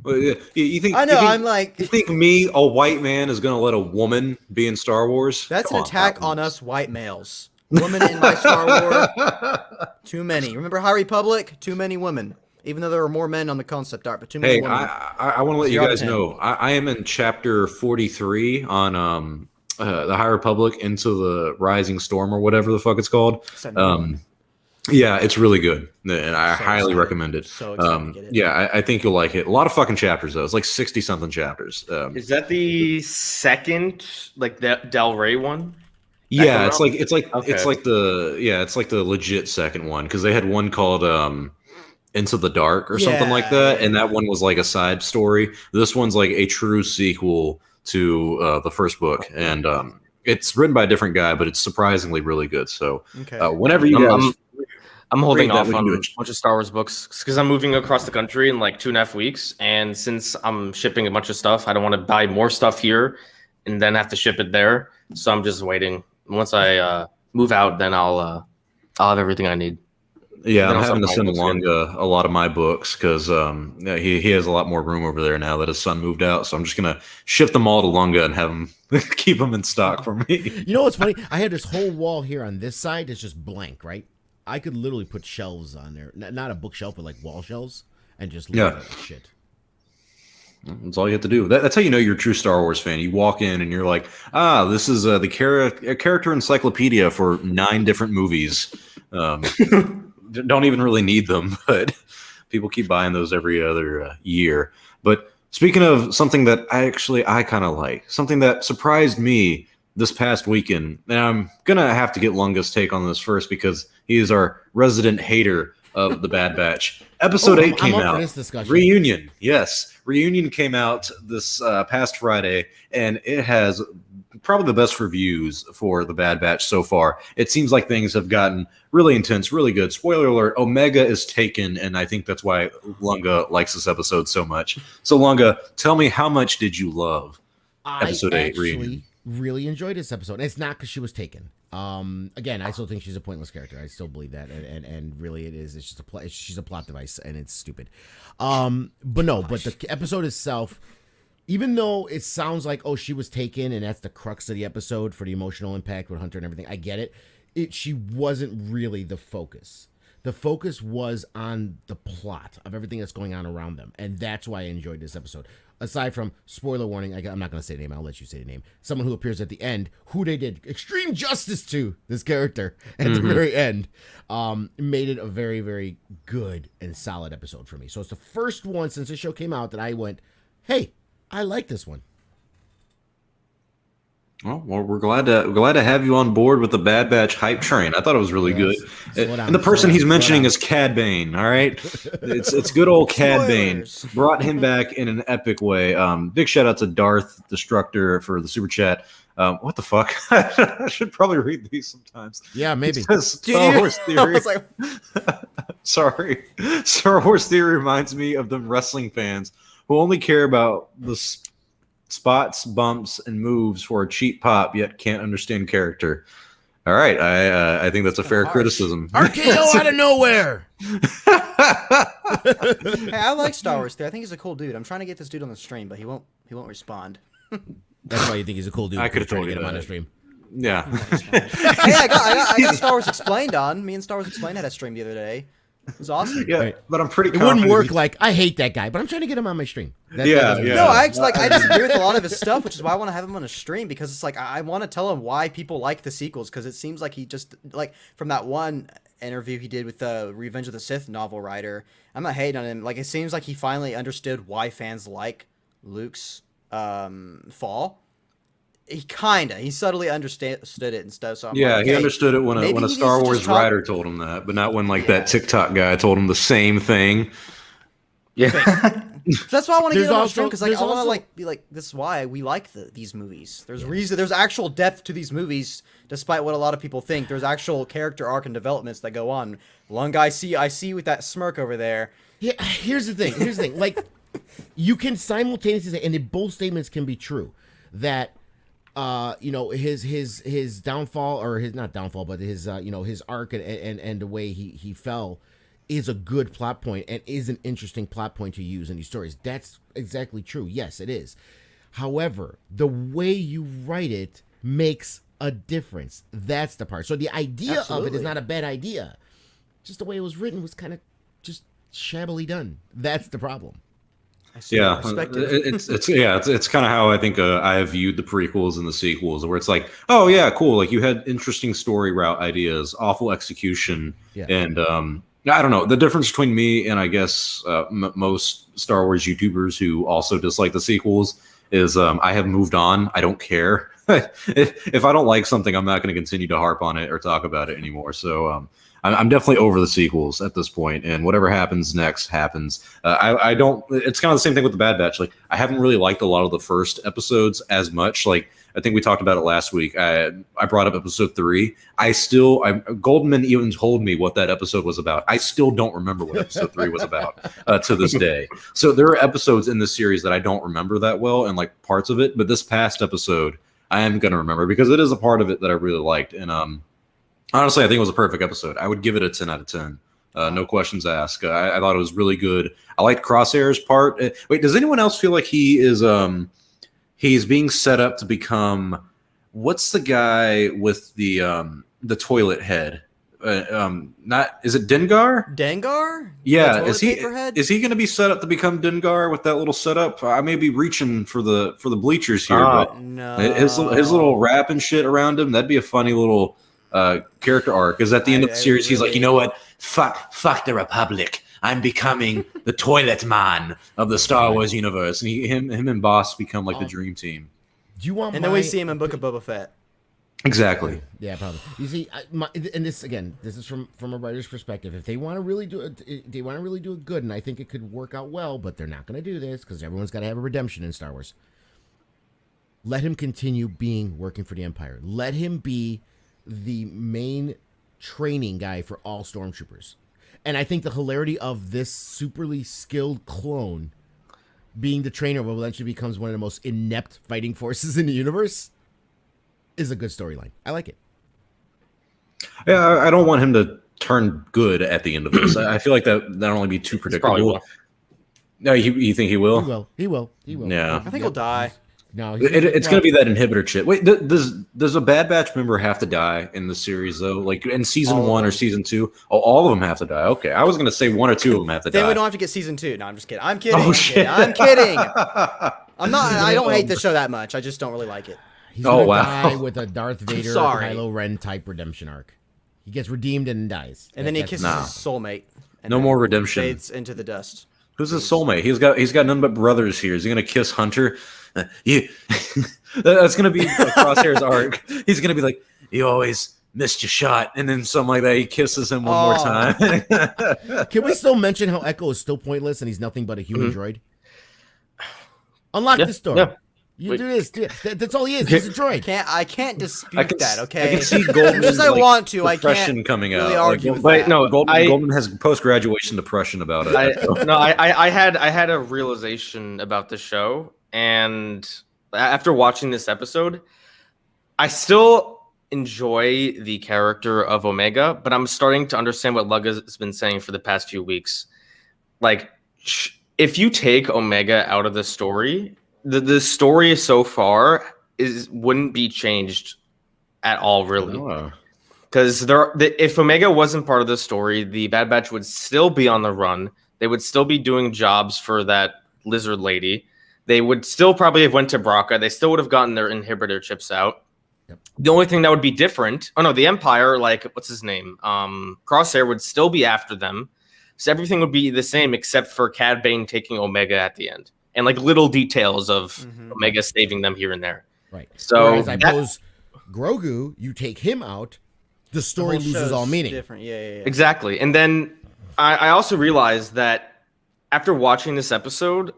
You think? I know. You think, I'm like, you think me, a white man, is going to let a woman be in Star Wars? that's Come an attack Pal on Memes. us white males. Women in my Star Wars, too many. Remember High Republic? Too many women. Even though there were more men on the concept art, but too many Hey, women. I want to let you Zero guys to 10. know I am in chapter 43 on the High Republic into the Rising Storm or whatever the fuck it's called. Yeah, it's really good, and I So highly excited. recommend it. So excited to get it. Yeah, I think you'll like it. A lot of fucking chapters though. It's like 60 something chapters. Is that the second, like the Del Rey one? Yeah, it's Okay. like the legit second one because they had one called Into the Dark or something like that, and that one was like a side story. This one's like a true sequel to the first book, and it's written by a different guy, but it's surprisingly really good. So Okay. whenever you guys, I'm holding Read that, off we can on do a it. bunch of Star Wars books because I'm moving across the country in like 2.5 weeks, and since I'm shipping a bunch of stuff, I don't want to buy more stuff here and then have to ship it there. So I'm just waiting. Once I move out, then I'll have everything I need. Yeah, Then I'm also having to my send books here. Longa a lot of my books because yeah, he has a lot more room over there now that his son moved out. So I'm just gonna ship them all to Longa and have him keep them in stock for me. You know what's funny? I had this whole wall here on this side that's just blank, right? I could literally put shelves on there, not a bookshelf, but like wall shelves, and just look Yeah. at that shit. That's all you have to do. That's how you know you're a true Star Wars fan. You walk in and you're like, this is the character encyclopedia for 9 different movies. Don't even really need them, but people keep buying those every other year. But speaking of something that I kind of like, something that surprised me this past weekend, and I'm gonna have to get Lunga's take on this first because he is our resident hater of the Bad Batch. Episode 8 came I'm up out. for this discussion. Reunion, yes, Reunion came out this past Friday, and it has probably the best reviews for the Bad Batch so far. It seems like things have gotten really intense, really good. Spoiler alert: Omega is taken, and I think that's why Lunga likes this episode so much. So, Lunga, tell me, how much did you love Episode 8 Reunion? Really enjoyed this episode. It's not because she was taken. Again, I still think she's a pointless character. I still believe that, and really, it is. It's just she's a plot device, and it's stupid. But the episode itself, even though it sounds like, oh, she was taken, and that's the crux of the episode for the emotional impact with Hunter and everything. I get it. She wasn't really the focus. The focus was on the plot of everything that's going on around them, and that's why I enjoyed this episode. Aside from, spoiler warning, I'm not going to say the name, I'll let you say the name. Someone who appears at the end, who they did extreme justice to, this character, at the very end, made it a very, very good and solid episode for me. So it's the first one since the show came out that I went, hey, I like this one. Well, we're glad to have you on board with the Bad Batch hype train. I thought it was really good. And the person he's mentioning is Cad Bane. All right, it's good old Cad Bane. Brought him back in an epic way. Big shout out to Darth Destructor for the super chat. What the fuck? I should probably read these sometimes. Yeah, maybe. Star Wars I Theory. was like, Sorry, Star Wars Theory reminds me of them wrestling fans who only care about the spots, bumps, and moves for a cheap pop, yet can't understand character. All right, I think that's a fair criticism. RKO out of nowhere. hey, I like Star Wars Theory. I think he's a cool dude. I'm trying to get this dude on the stream, but he won't respond. That's why you think he's a cool dude. I could have try told to you get him on that. the stream. Yeah. Hey, I got Star Wars Explained on. Me and Star Wars Explained had a stream the other day. It was awesome. Yeah, Right. but I'm pretty It confident. wouldn't work like, I hate that guy, but I'm trying to get him on my stream. That doesn't yeah. No, I disagree with a lot of his stuff, which is why I want to have him on a stream, because it's like I want to tell him why people like the sequels, because it seems like he just, like, from that one interview he did with the Revenge of the Sith novel writer, I'm not hating on him. Like, it seems like he finally understood why fans like Luke's fall. He subtly understood it and stuff. So I'm Yeah, like, he okay, understood it when maybe a he Star needs to Wars just talk- writer told him that, but not when that TikTok guy told him the same thing. Yeah. That's why I want to There's get him on also- stream, because like there's I want to also- be like, this is why we like these movies. There's reason. There's actual depth to these movies, despite what a lot of people think. There's actual character arc and developments that go on. One guy I see with that smirk over there. Yeah, here's the thing. Like, you can simultaneously say, and both statements can be true, that his downfall, or his not downfall, but his his arc and the way he fell is a good plot point and is an interesting plot point to use in these stories. That's exactly true. Yes, it is. However, the way you write it makes a difference. That's the part. So the idea of it Absolutely. is not a bad idea. Just the way it was written was kind of just shabbily done. That's the problem. I see Yeah, that perspective. it's kind of how I think I have viewed the prequels and the sequels, where it's like, oh yeah, cool, like you had interesting story route ideas, awful execution, Yeah. and I don't know, the difference between me and I guess most Star Wars YouTubers who also dislike the sequels is I have moved on. I don't care. If I don't like something, I'm not going to continue to harp on it or talk about it anymore. So I'm definitely over the sequels at this point, and whatever happens next happens. I don't. It's kind of the same thing with the Bad Batch. Like, I haven't really liked a lot of the first episodes as much. Like, I think we talked about it last week. I brought up episode 3. Goldman even told me what that episode was about. I still don't remember what episode 3 was about to this day. So there are episodes in this series that I don't remember that well, and like parts of it. But this past episode, I am going to remember because it is a part of it that I really liked. And honestly, I think it was a perfect episode. I would give it a 10 out of 10. No questions asked. I thought it was really good. I liked Crosshair's part. Wait, does anyone else feel like he is he's being set up to become what's the guy with the toilet head? Not is it Dengar? Dengar? Yeah, The is toilet paper head? he going to be set up to become Dengar with that little setup? I may be reaching for the bleachers here, but No. his little rap and shit around him, that'd be a funny little character arc. Because at the end of the series, he's like, you know what? Fuck the Republic. I'm becoming the toilet man of the Star Wars universe, and him and Boss become like the dream team. Do you want? And then we see him in Book of Boba Fett. Exactly. Yeah, probably. You see, and this is from a writer's perspective. If they want to really do it, they want to really do it good, and I think it could work out well. But they're not going to do this because everyone's got to have a redemption in Star Wars. Let him continue working for the Empire. Let him be the main training guy for all stormtroopers. And I think the hilarity of this superly skilled clone being the trainer who eventually becomes one of the most inept fighting forces in the universe is a good storyline. I like it. Yeah, I don't want him to turn good at the end of this. I feel like that'll only be too predictable. No, you think he will? He will. Yeah. I think he'll die. No, it's going to be that inhibitor chip. Wait, does a Bad Batch member have to die in the series though? Like in season 1 or season 2? Oh, all of them have to die. Okay, I was going to say 1 or 2 of them have to die. Then we don't have to get season 2. No, I'm just kidding. I'm kidding. Oh, shit. I'm kidding. I'm not. I don't hate the show that much. I just don't really like it. He's gonna die with a Darth Vader, sorry. Kylo Ren type redemption arc. He gets redeemed and dies. And then he kisses his soulmate. And no more redemption. Fades into the dust. Who's his soulmate? He's got none but brothers here. Is he going to kiss Hunter? That's going to be Crosshair's arc. He's going to be like, you always missed your shot, and then something like that. He kisses him one more time. Can we still mention how Echo is still pointless and he's nothing but a human droid? Unlock this door. Yeah. You do this. That's all he is. He's a droid. I can't dispute that. Okay. I can see Goldman. As I want to. I depression can't coming really out. argue with but that. no, Goldman has post graduation depression about it. I had a realization about the show, and after watching this episode, I still enjoy the character of Omega, but I'm starting to understand what Lugga's been saying for the past few weeks. Like, if you take Omega out of the story, the story so far wouldn't be changed at all, really. Because if Omega wasn't part of the story, the Bad Batch would still be on the run. They would still be doing jobs for that lizard lady. They would still probably have went to Braca. They still would have gotten their inhibitor chips out. Yep. The only thing that would be different, the Empire, like, what's his name? Crosshair would still be after them. So everything would be the same except for Cad Bane taking Omega at the end. And like little details of Omega saving them here and there. Right. So whereas I suppose Grogu, you take him out, the story loses all meaning. Different. Yeah. Exactly. And then I also realized that after watching this episode,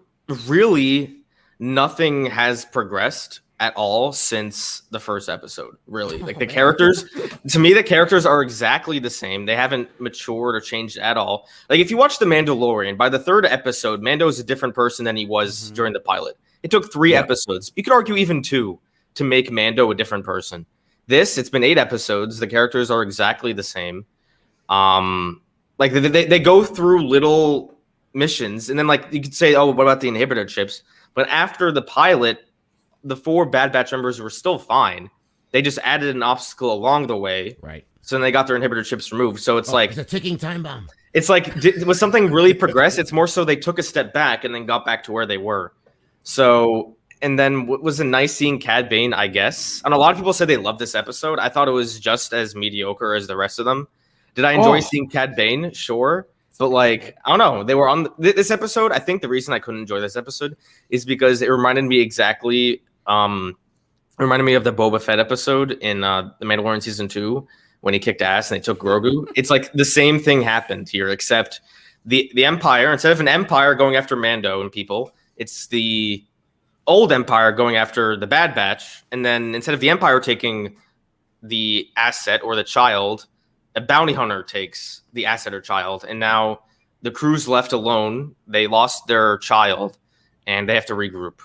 really nothing has progressed at all since the first episode. Really, like the characters, to me, the characters are exactly the same. They haven't matured or changed at all. Like if you watch The Mandalorian, by the third episode, Mando is a different person than he was during the pilot. It took 3 episodes. You could argue even 2 to make Mando a different person. It's been 8 episodes. The characters are exactly the same. Like they go through little missions, and then like you could say, oh, what about the inhibitor chips? But after the pilot, the 4 Bad Batch members were still fine. They just added an obstacle along the way. Right. So then they got their inhibitor chips removed. So it's like it's a ticking time bomb. It's like, was something really progress? It's more so they took a step back and then got back to where they were. So, and then what was a nice seeing Cad Bane, I guess. And a lot of people said they loved this episode. I thought it was just as mediocre as the rest of them. Did I enjoy seeing Cad Bane? Sure. But like, I don't know. They were on this episode. I think the reason I couldn't enjoy this episode is because it reminded me exactly reminded me of the Boba Fett episode in The Mandalorian Season 2 when he kicked ass and they took Grogu. It's like the same thing happened here, except the Empire, instead of an Empire going after Mando and people, it's the old Empire going after the Bad Batch. And then instead of the Empire taking the asset or the child, a bounty hunter takes the asset or child. And now the crew's left alone. They lost their child and they have to regroup.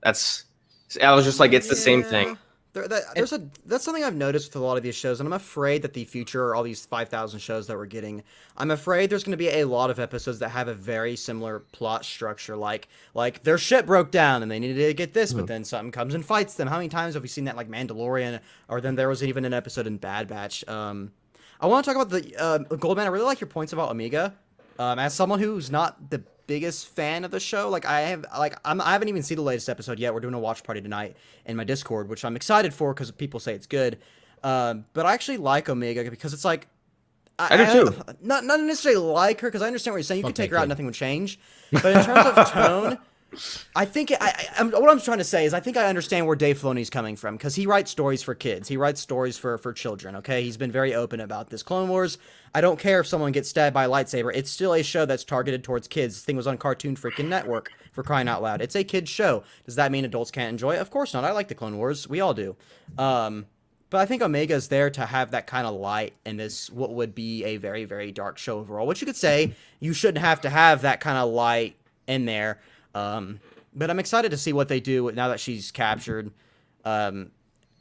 I was just like, it's the same thing. That's something I've noticed with a lot of these shows, and I'm afraid that the future, all these 5,000 shows that we're getting, I'm afraid there's going to be a lot of episodes that have a very similar plot structure, like their ship broke down and they needed to get this, but then something comes and fights them. How many times have we seen that, like Mandalorian, or then there was even an episode in Bad Batch? I want to talk about the Goldman. I really like your points about Omega. As someone who's not the biggest fan of the show, I haven't even seen the latest episode yet. We're doing a watch party tonight in my Discord, which I'm excited for because people say it's good. But I actually like Omega because it's like I do too. Not necessarily like her, because I understand what you're saying. You could take her out, nothing would change. But in terms of tone, I think what I'm trying to say is I think I understand where Dave Filoni's coming from, because he writes stories for kids. He writes stories for children, okay? He's been very open about this. Clone Wars, I don't care if someone gets stabbed by a lightsaber. It's still a show that's targeted towards kids. This thing was on Cartoon freaking Network, for crying out loud. It's a kid's show. Does that mean adults can't enjoy it? Of course not. I like the Clone Wars. We all do. But I think Omega is there to have that kind of light in this, what would be a very, very dark show overall, which you could say you shouldn't have to have that kind of light in there. But I'm excited to see what they do now that she's captured.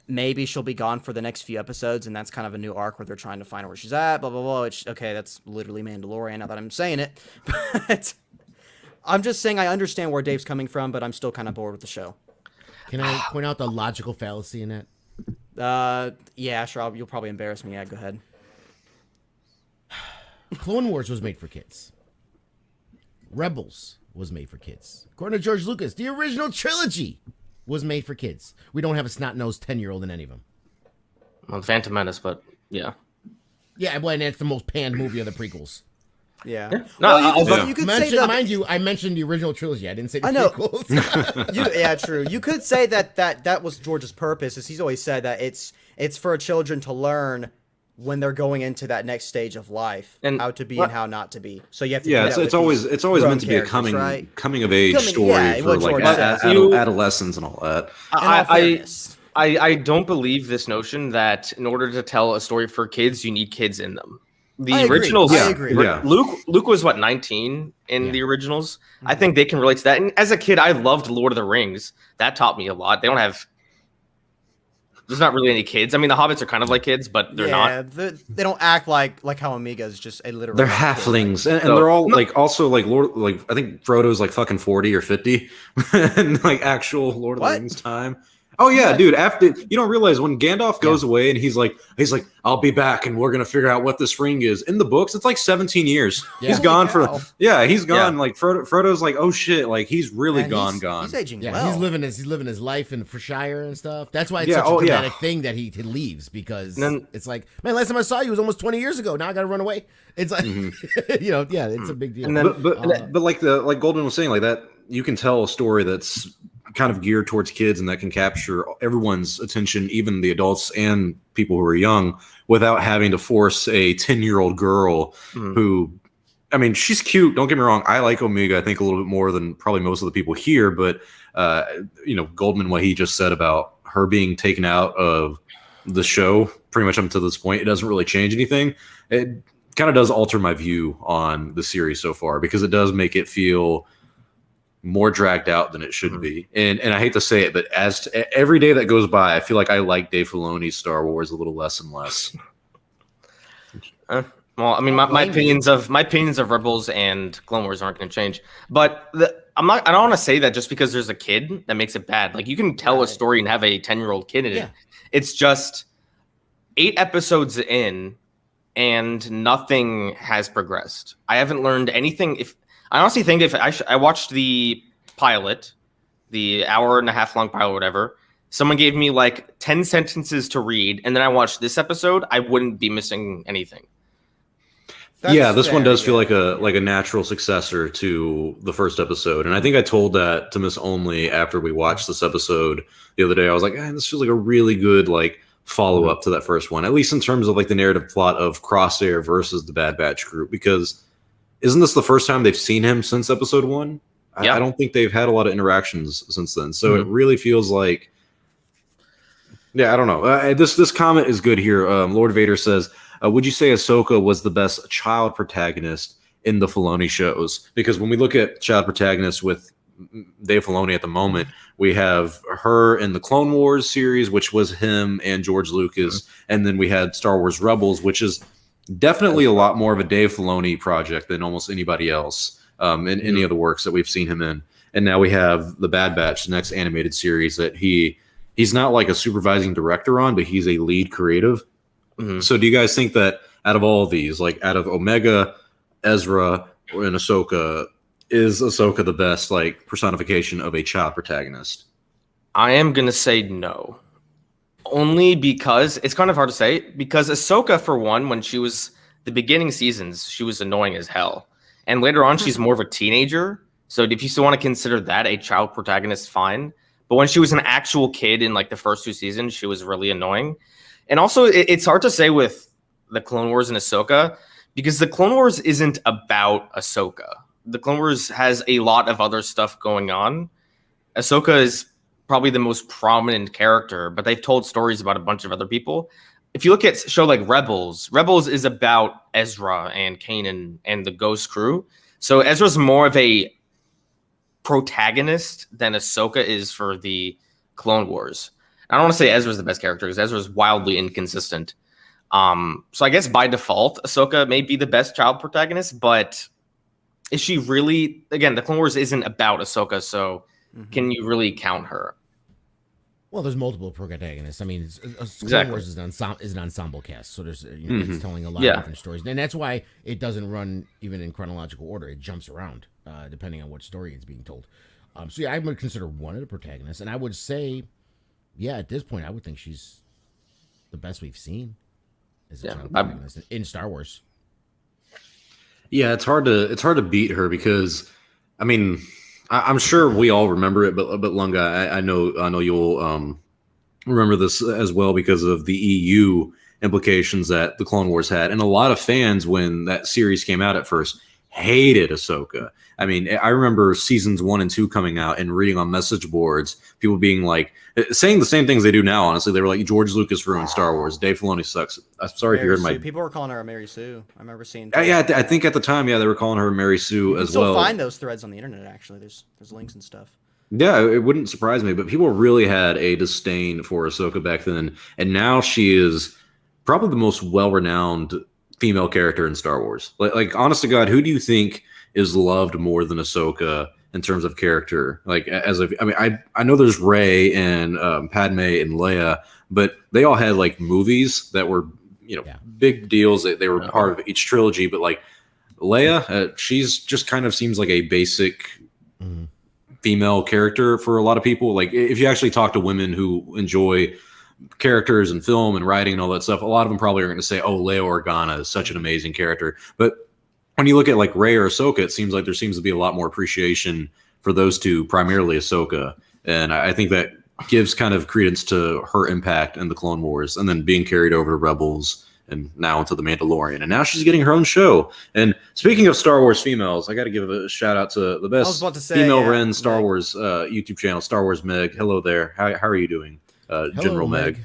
Maybe she'll be gone for the next few episodes, and that's kind of a new arc where they're trying to find where she's at, blah, blah, blah. Which, okay, that's literally Mandalorian, now that I'm saying it. But I'm just saying I understand where Dave's coming from, but I'm still kind of bored with the show. Can I point out the logical fallacy in that? Yeah, sure. You'll probably embarrass me. Yeah, go ahead. Clone Wars was made for kids. Rebels was made for kids. According to George Lucas, the original trilogy was made for kids. We don't have a snot-nosed 10-year-old in any of them. Well, Phantom Menace, but yeah. Yeah, well, and it's the most panned movie of the prequels. Yeah. No, you could say that. Mind you, I mentioned the original trilogy. I didn't say the I know. prequels. Yeah, true. You could say that was George's purpose, is he's always said that it's for children to learn when they're going into that next stage of life, and how to be and how not to be. So you have to. Yeah, it's always meant to be a coming of age story for like adolescents and all that. I don't believe this notion that in order to tell a story for kids, you need kids in them. The originals, I agree. Yeah. Luke was what, 19 in the originals. Mm-hmm. I think they can relate to that. And as a kid, I loved Lord of the Rings. That taught me a lot. There's not really any kids. I mean, the hobbits are kind of like kids, but they're not. They don't act like how Omega is just a literal. They're halflings, and they're all also Lord. I think Frodo's like fucking 40 or 50, and like actual Lord of the Rings time. Oh yeah, dude. After you don't realize when Gandalf goes away and he's like, I'll be back and we're gonna figure out what this ring is. In the books, it's like 17 years. Yeah. He's gone he's gone. Yeah. Like Frodo's like, oh shit, like he's really gone. He's aging well. He's living his life in Shire and stuff. That's why it's such a dramatic thing that he leaves, because it's like, man, last time I saw you was almost 20 years ago. Now I gotta run away. It's like it's a big deal. And then, but like Goldman was saying, like that, you can tell a story that's kind of geared towards kids and that can capture everyone's attention, even the adults and people who are young, without having to force a 10-year-old girl who, I mean, she's cute. Don't get me wrong. I like Omega, I think, a little bit more than probably most of the people here. But, Goldman, what he just said about her being taken out of the show pretty much up to this point, it doesn't really change anything. It kind of does alter my view on the series so far, because it does make it feel more dragged out than it should be. And I hate to say it, but every day that goes by, I feel like I like Dave Filoni's Star Wars a little less and less. Well, I mean, my opinions of Rebels and Clone Wars aren't going to change. But I don't want to say that just because there's a kid that makes it bad. Like, you can tell a story and have a 10-year-old kid in it. It's just 8 episodes in, and nothing has progressed. I haven't learned anything. I honestly think if I watched the pilot, the hour-and-a-half long pilot, or whatever, someone gave me like 10 sentences to read, and then I watched this episode, I wouldn't be missing anything. This one does feel like a natural successor to the first episode. And I think I told that to Miss Only after we watched this episode the other day. I was like, this feels like a really good follow-up to that first one, at least in terms of like the narrative plot of Crosshair versus the Bad Batch group, because isn't this the first time they've seen him since episode 1? I don't think they've had a lot of interactions since then. So it really feels like, I don't know. This comment is good here. Lord Vader says, would you say Ahsoka was the best child protagonist in the Filoni shows? Because when we look at child protagonists with Dave Filoni at the moment. We have her in the Clone Wars series, which was him and George Lucas, and then we had Star Wars Rebels, which is definitely a lot more of a Dave Filoni project than almost anybody else in any of the works that we've seen him in. And now we have the Bad Batch, the next animated series that he's not like a supervising director on, but he's a lead creative. So do you guys think that out of all of these, like out of Omega, Ezra, and Ahsoka, is Ahsoka the best like personification of a child protagonist? I am gonna say no, only because it's kind of hard to say. Because Ahsoka, for one, when she was the beginning seasons, she was annoying as hell, and later on, she's more of a teenager. So if you still want to consider that a child protagonist, fine. But when she was an actual kid in like the first 2 seasons, she was really annoying. And also, it's hard to say with the Clone Wars and Ahsoka, because the Clone Wars isn't about Ahsoka. The Clone Wars has a lot of other stuff going on. Ahsoka is probably the most prominent character, but they've told stories about a bunch of other people. If you look at a show like Rebels is about Ezra and Kanan and the Ghost crew. So Ezra's more of a protagonist than Ahsoka is for the Clone Wars. I don't want to say Ezra's the best character because Ezra's wildly inconsistent. So I guess by default, Ahsoka may be the best child protagonist, but is she really? Again, the Clone Wars isn't about Ahsoka, so can you really count her? Well, there's multiple protagonists. I mean, Clone Wars is an ensemble cast, so there's it's telling a lot of different stories, and that's why it doesn't run even in chronological order. It jumps around depending on what story it's being told. So yeah, I would consider one of the protagonists, and I would say, yeah, at this point, I would think she's the best we've seen as a child protagonist in Star Wars. Yeah, it's hard to beat her because, I mean, I'm sure we all remember it, but Lunga, I know you'll remember this as well because of the EU implications that the Clone Wars had, and a lot of fans when that series came out at first hated Ahsoka. I mean, I remember seasons 1 and 2 coming out and reading on message boards, people being like, saying the same things they do now, honestly. They were like, George Lucas ruined Star Wars. Dave Filoni sucks. I'm sorry if you heard my... People were calling her a Mary Sue. I remember seeing... Yeah, I think at the time, they were calling her Mary Sue as well. You can still find those threads on the internet, actually. There's links and stuff. Yeah, it wouldn't surprise me, but people really had a disdain for Ahsoka back then, and now she is probably the most well-renowned female character in Star Wars. Like, honest to God, who do you think is loved more than Ahsoka in terms of character? Like, I know there's Rey and Padme and Leia, but they all had like movies that were big deals. They were part of each trilogy. But like Leia, she's just kind of seems like a basic female character for a lot of people. Like, if you actually talk to women who enjoy characters and film and writing and all that stuff, a lot of them probably are going to say, "Oh, Leia Organa is such an amazing character." But when you look at like Rey or Ahsoka, it seems like there seems to be a lot more appreciation for those two, primarily Ahsoka, and I think that gives kind of credence to her impact in the Clone Wars, and then being carried over to Rebels, and now into the Mandalorian, and now she's getting her own show. And speaking of Star Wars females, I got to give a shout out to the best female Ren Star Wars YouTube channel, Star Wars Meg. Hello there. How are you doing? General Meg.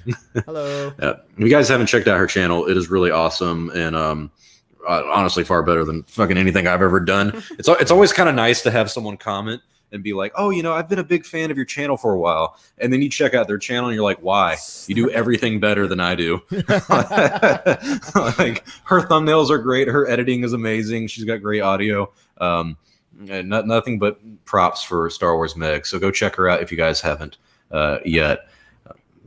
Hello. If you guys haven't checked out her channel, it is really awesome, and honestly far better than fucking anything I've ever done. It's always kind of nice to have someone comment and be like, "Oh, I've been a big fan of your channel for a while," and then you check out their channel and you're like, "Why? You do everything better than I do." Like, her thumbnails are great, her editing is amazing, she's got great audio. And nothing but props for Star Wars Meg. So go check her out if you guys haven't yet.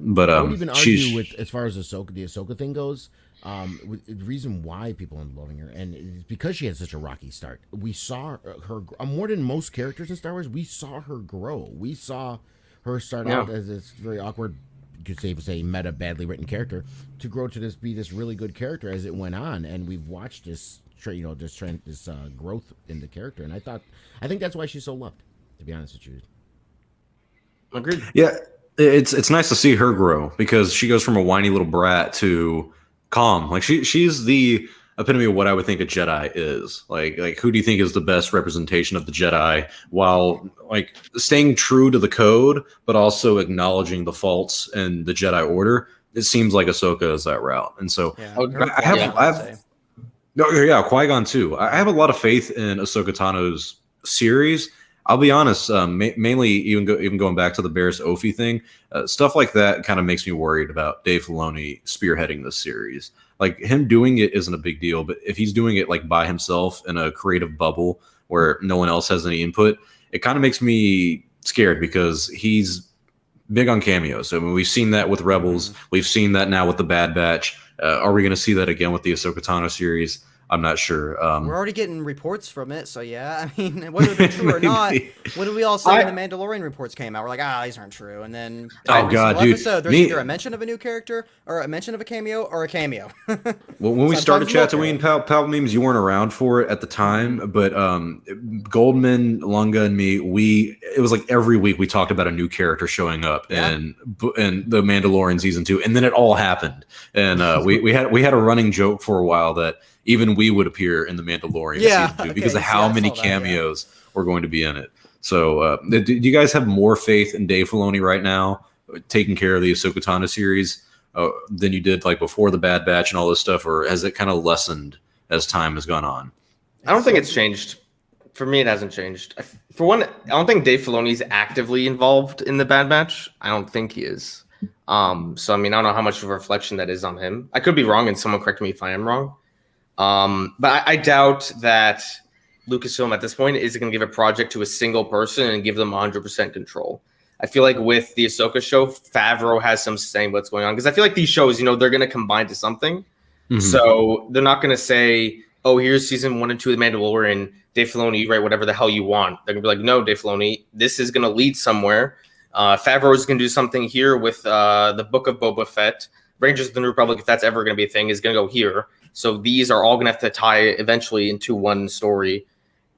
But I would even argue with, as far as the Ahsoka thing goes, the reason why people are loving her, and it's because she had such a rocky start. We saw her more than most characters in Star Wars. We saw her grow. We saw her start out as this very awkward, you could say meta, badly written character, to grow to be this really good character as it went on. And we've watched this growth in the character. And I think that's why she's so loved, to be honest with you. Agreed. Yeah. It's nice to see her grow, because she goes from a whiny little brat to calm. Like, she's the epitome of what I would think a Jedi is. Like who do you think is the best representation of the Jedi, while like staying true to the code but also acknowledging the faults in the Jedi Order? It seems like Ahsoka is that route. And so Qui-Gon too. I have a lot of faith in Ahsoka Tano's series. I'll be honest, mainly even going back to the Barris Ophi thing, stuff like that kind of makes me worried about Dave Filoni spearheading this series. Like him doing it isn't a big deal, but if he's doing it like by himself in a creative bubble where no one else has any input, it kind of makes me scared because he's big on cameos. I mean, we've seen that with Rebels. We've seen that now with the Bad Batch. Are we going to see that again with the Ahsoka Tano series? I'm not sure. We're already getting reports from it, so yeah. I mean, whether they're true or not, what did we all say when the Mandalorian reports came out? We're like, these aren't true. And then oh god, dude, episode, there's either a mention of a new character or a mention of a cameo or a cameo. Well, when we started Chatooine, Pal Memes, you weren't around for it at the time, but Goldman, Lunga, and me, it was like every week we talked about a new character showing up and the Mandalorian season 2, and then it all happened. And we had a running joke for a while that even we would appear in the Mandalorian season 2 because of how many cameos were going to be in it. So do you guys have more faith in Dave Filoni right now taking care of the Ahsoka Tano series than you did like before the Bad Batch and all this stuff, or has it kind of lessened as time has gone on? I don't think it's changed. For me, it hasn't changed. For one, I don't think Dave Filoni is actively involved in the Bad Batch. I don't think he is. So, I mean, I don't know how much of a reflection that is on him. I could be wrong, and someone correct me if I am wrong. But I doubt that Lucasfilm at this point is going to give a project to a single person and give them 100% control. I feel like with the Ahsoka show, Favreau has some saying what's going on, because I feel like these shows, they're going to combine to something. Mm-hmm. So they're not going to say, oh, here's season 1 and 2 of The Mandalorian, Dave Filoni, you write whatever the hell you want. They're going to be like, no, Dave Filoni, this is going to lead somewhere. Favreau is going to do something here with the Book of Boba Fett. Rangers of the New Republic, if that's ever going to be a thing, is going to go here. So these are all going to have to tie eventually into one story.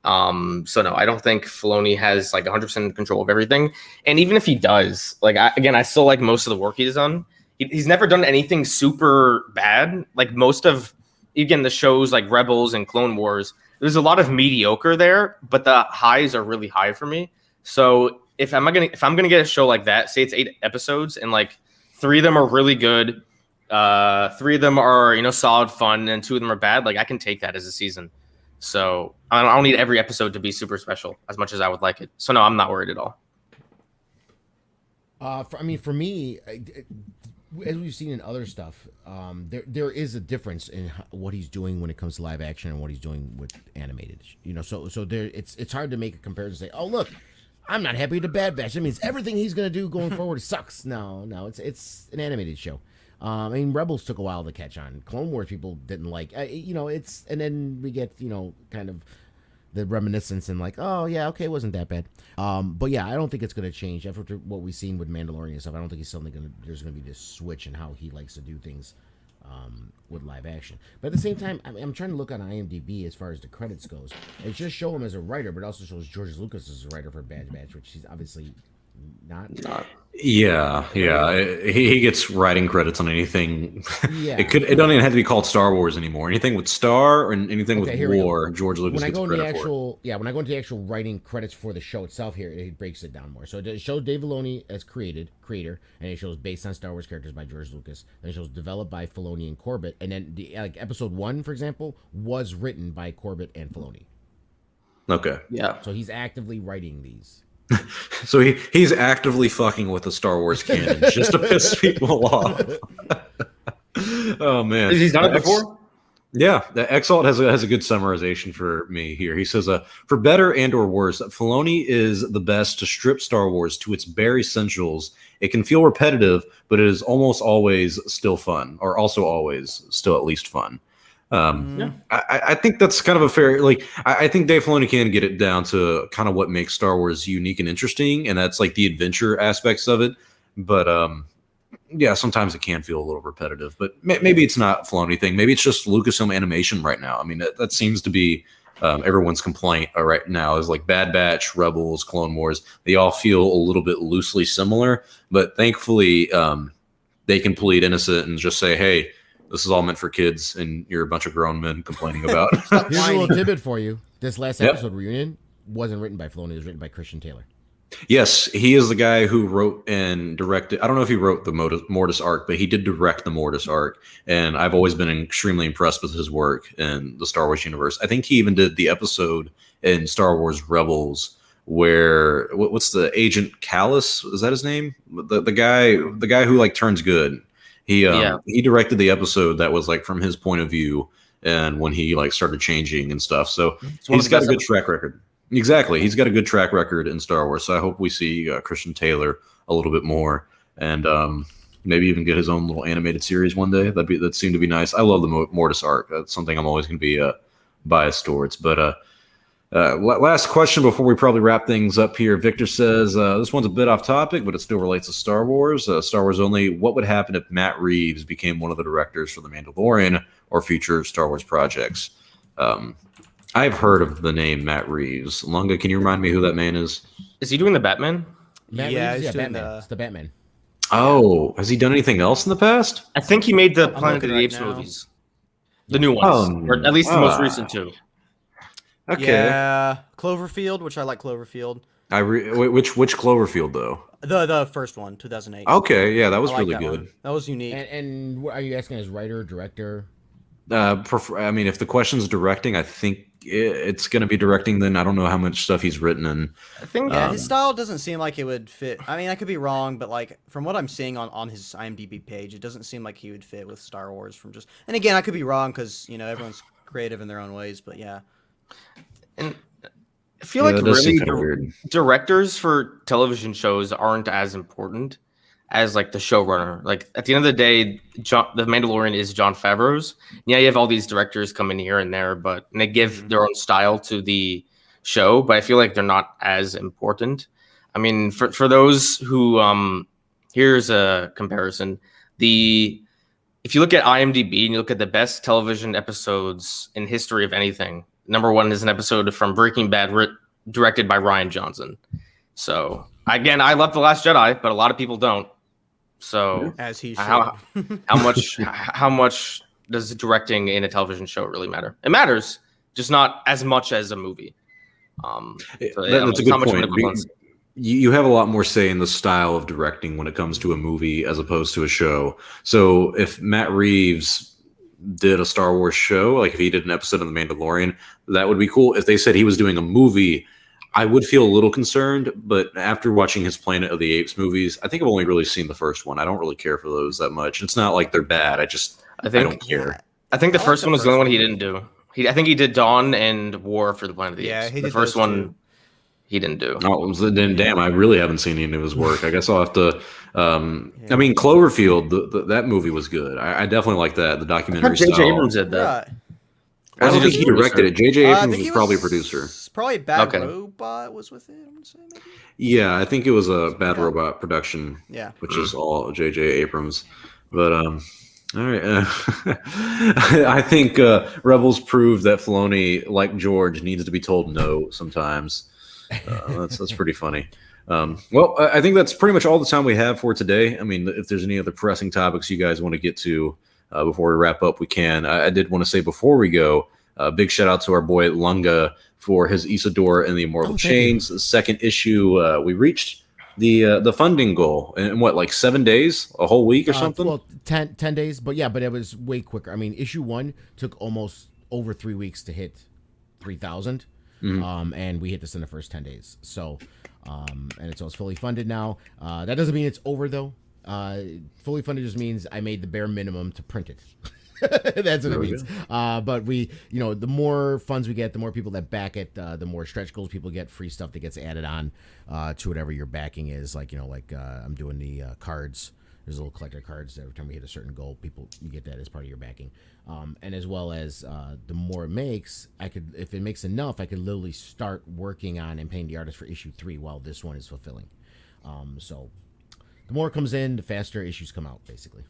So no, I don't think Filoni has like 100% control of everything. And even if he does, like I still like most of the work he's done. He's never done anything super bad. Like most of, again, the shows like Rebels and Clone Wars, there's a lot of mediocre there, but the highs are really high for me. So if I'm gonna get a show like that, say it's 8 episodes and like 3 of them are really good, 3 of them are solid fun, and 2 of them are bad, like I can take that as a season. So I don't need every episode to be super special as much as I would like it. So no, I'm not worried at all. For me, as we've seen in other stuff, there is a difference in what he's doing when it comes to live action and what he's doing with animated. So there, it's hard to make a comparison. Say, oh look, I'm not happy with the Bad Batch. That means everything he's gonna do going forward sucks. No, it's an animated show. Rebels took a while to catch on. Clone Wars people didn't like. It's, and then we get kind of the reminiscence and like, oh yeah, okay, it wasn't that bad. But yeah, I don't think it's gonna change after what we've seen with Mandalorian and stuff. I don't think there's gonna be this switch in how he likes to do things with live action. But at the same time, I'm trying to look on IMDb as far as the credits goes. It just show him as a writer, but it also shows George Lucas as a writer for Bad Batch, which he's obviously not. Yeah. He gets writing credits on anything. Yeah. It don't even have to be called Star Wars anymore. Anything with Star or anything with war, George Lucas gets credit for. When I go into the actual writing credits for the show itself here, it breaks it down more. So it shows Dave Filoni as creator, and it shows based on Star Wars characters by George Lucas. Then it shows developed by Filoni and Corbett, and then episode 1, for example, was written by Corbett and Filoni. Okay. Yeah. So he's actively writing these. So he's actively fucking with the Star Wars canon just to piss people off. Oh man, he's done it before. Yeah, the Exalt has a good summarization for me here. He says, for better and or worse, Filoni is the best to strip Star Wars to its bare essentials. It can feel repetitive, but it is almost always still fun, or also always still at least fun. I think that's kind of a fair, I think Dave Filoni can get it down to kind of what makes Star Wars unique and interesting, and that's like the adventure aspects of it. But yeah, sometimes it can feel a little repetitive, but maybe it's not Filoni thing. Maybe it's just Lucasfilm animation right now. I mean, that seems to be everyone's complaint right now is like Bad Batch, Rebels, Clone Wars. They all feel a little bit loosely similar, but thankfully they can plead innocent and just say, hey, this is all meant for kids, and you're a bunch of grown men complaining about. Here's a little tidbit for you. This last episode reunion wasn't written by Filoni. It was written by Christian Taylor. Yes, he is the guy who wrote and directed. I don't know if he wrote the Mortis arc, but he did direct the Mortis arc, and I've always been extremely impressed with his work in the Star Wars universe. I think he even did the episode in Star Wars Rebels where what's the Agent Callus? Is that his name? The guy who like turns good. He directed the episode that was like from his point of view and when he like started changing and stuff. So he's got a good track record. Exactly, he's got a good track record in Star Wars. So I hope we see Christian Taylor a little bit more and maybe even get his own little animated series one day. That seemed to be nice. I love the Mortis arc. That's something I'm always going to be biased towards. But last question before we probably wrap things up here. Victor says, this one's a bit off topic, but it still relates to Star Wars. Star Wars only. What would happen if Matt Reeves became one of the directors for The Mandalorian or future Star Wars projects? I've heard of the name Matt Reeves. Lunga, can you remind me who that man is? Is he doing the Batman? Matt Yeah, Reeves, he's doing Batman. It's the Batman. Oh, has he done anything else in the past? I think he made the Planet of looking the right Apes now. movies. The new ones. Or at least the most recent two. Okay. Yeah, Cloverfield, which I like Cloverfield. Which Cloverfield though? The first one, 2008. Okay, yeah, that was I like really that good. one. That was unique. And what are you asking as writer, director? I mean, if the question's directing, I think it's going to be directing. Then I don't know how much stuff he's written, and I think Yeah, his style doesn't seem like it would fit. I mean, I could be wrong, but like from what I'm seeing on his IMDb page, it doesn't seem like he would fit with Star Wars. From just, and again, I could be wrong because everyone's creative in their own ways. But yeah, and I feel like that does seem really kinda weird. directors for television shows aren't as important as like the showrunner. Like at the end of the day, The Mandalorian is Jon Favreau's. Yeah, you have all these directors come in here and there, and they give their own style to the show. But I feel like they're not as important. I mean, for those who, here's a comparison. If you look at IMDb and you look at the best television episodes in history of anything, number one is an episode from Breaking Bad directed by Rian Johnson. So again, I love The Last Jedi, but a lot of people don't. So as he should. how much does directing in a television show really matter? It matters, just not as much as a movie. That's a good point. You have a lot more say in the style of directing when it comes to a movie as opposed to a show. So if Matt Reeves did a Star Wars show, like if he did an episode of The Mandalorian, that would be cool. If they said he was doing a movie, I would feel a little concerned, but after watching his Planet of the Apes movies, I think I've only really seen the first one. I don't really care for those that much. It's not like they're bad. I don't care. I think the first one was the only one he didn't do. I think he did Dawn and War for the Planet of the Apes. He the did first those one two. He didn't do. Oh, then damn, I really haven't seen any of his work. I guess I'll have to. I mean, Cloverfield, that movie was good. I definitely like that. The documentary style. J.J. Abrams did that. Right. I don't think he directed it. J.J. I Abrams think was probably a producer. Probably Bad Okay. Robot was with it. I'm gonna say maybe. Yeah, I think it was a Bad Robot production. Yeah. Which is all J.J. Abrams. But all right. I think Rebels proved that Filoni, like George, needs to be told no sometimes. That's pretty funny. Well, I think that's pretty much all the time we have for today. I mean, if there's any other pressing topics you guys want to get to before we wrap up, we can. I did want to say before we go, big shout out to our boy Lunga for his Isidora and the Immortal Chains, the second issue. We reached the funding goal in what, like 7 days, a whole week or something? Well, 10 days, but it was way quicker. I mean, issue 1 took almost over 3 weeks to hit 3,000. And we hit this in the first 10 days. So, so it's fully funded now. That doesn't mean it's over though. Fully funded just means I made the bare minimum to print it. That's what it means. But we, the more funds we get, the more people that back it, the more stretch goals people get, free stuff that gets added on to whatever your backing is. Like, I'm doing the cards. There's little collector cards. Every time we hit a certain goal, you get that as part of your backing. And as well as the more it makes, if it makes enough, I could literally start working on and paying the artist for issue 3 while this one is fulfilling. So the more it comes in, the faster issues come out, basically.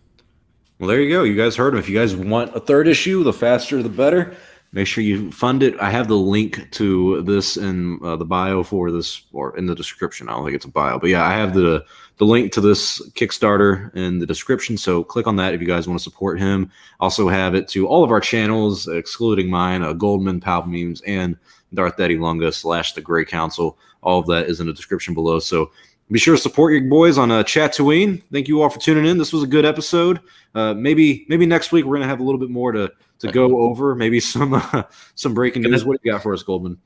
Well, there you go. You guys heard him. If you guys want a third issue, the faster the better. Make sure you fund it. I have the link to this in the bio for this, or in the description. I don't think it's a bio, but yeah, I have the link to this Kickstarter in the description. So click on that if you guys want to support him. Also have it to all of our channels, excluding mine, Goldman, Palpamemes, and Darth Daddy Lunga / the Grey Council. All of that is in the description below. So be sure to support your boys on Chatooine. Thank you all for tuning in. This was a good episode. Maybe next week we're gonna have a little bit more to go over. Maybe some breaking news. What do you got for us, Goldman?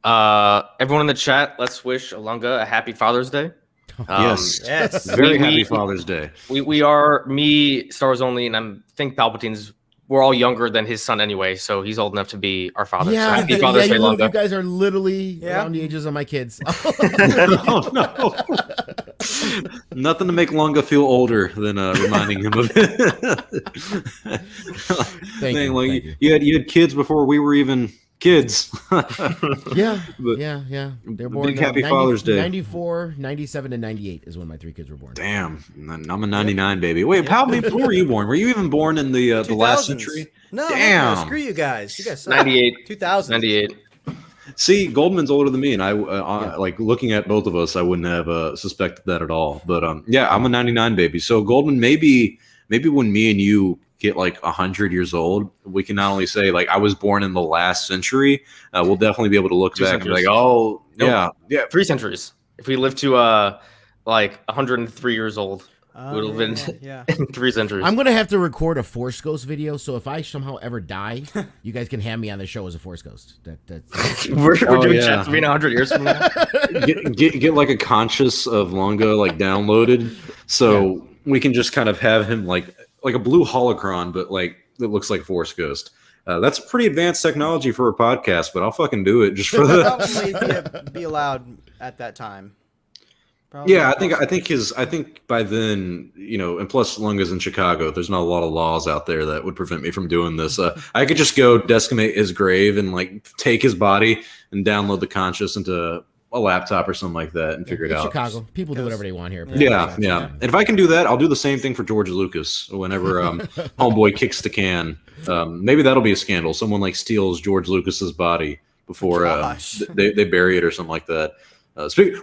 Everyone in the chat, let's wish Alunga a happy Father's Day. Yes. Yes. Very We- happy Father's Day. We are me, Star Wars only, and I think Palpatine's. We're all younger than his son anyway, so he's old enough to be our father. So happy Father's Day, you Lunga. guys are literally Yeah. around the ages of my kids. Oh, no. Nothing to make Lunga feel older than reminding him of it. Thank you, Like, thank you. you had kids before we were even kids. Yeah, But yeah. They're born big happy Father's Day. 94, 97, and 98 is when my 3 kids were born. Damn, I'm a 99 baby. Wait, when were you born? Were you even born in the last 2000s. century? No, Damn. no, screw you guys. You guys suck. 98. 2000. 98. See, Goldman's older than me, and I like looking at both of us, I wouldn't have suspected that at all. But yeah, I'm a 99 baby. So Goldman, maybe when me and you get like 100 years old, we can not only say like I was born in the last century, we'll definitely be able to look 2 back and be like, centuries. oh, Nope. yeah. 3 centuries. If we live to like 103 years old, Oh, would have been yeah. 3 centuries. I'm gonna have to record a Force Ghost video, so if I somehow ever die, you guys can have me on the show as a Force Ghost. That's we're Oh, doing yeah. Chatooine 100 years from now. Get like a conscious of Lunga like downloaded, so we can just kind of have him like a blue holocron, but like it looks like Force Ghost. That's pretty advanced technology for a podcast, but I'll fucking do it just for the. Probably be allowed at that time. Probably Yeah, not. I think by then, and plus Lunga's in Chicago, there's not a lot of laws out there that would prevent me from doing this. I could just go decimate his grave and like take his body and download the conscious into a laptop or something like that and figure it it's out. Chicago. People do whatever they want here. Yeah. And if I can do that, I'll do the same thing for George Lucas whenever Homeboy kicks the can. Maybe that'll be a scandal. Someone like steals George Lucas's body before Gosh. they bury it or something like that.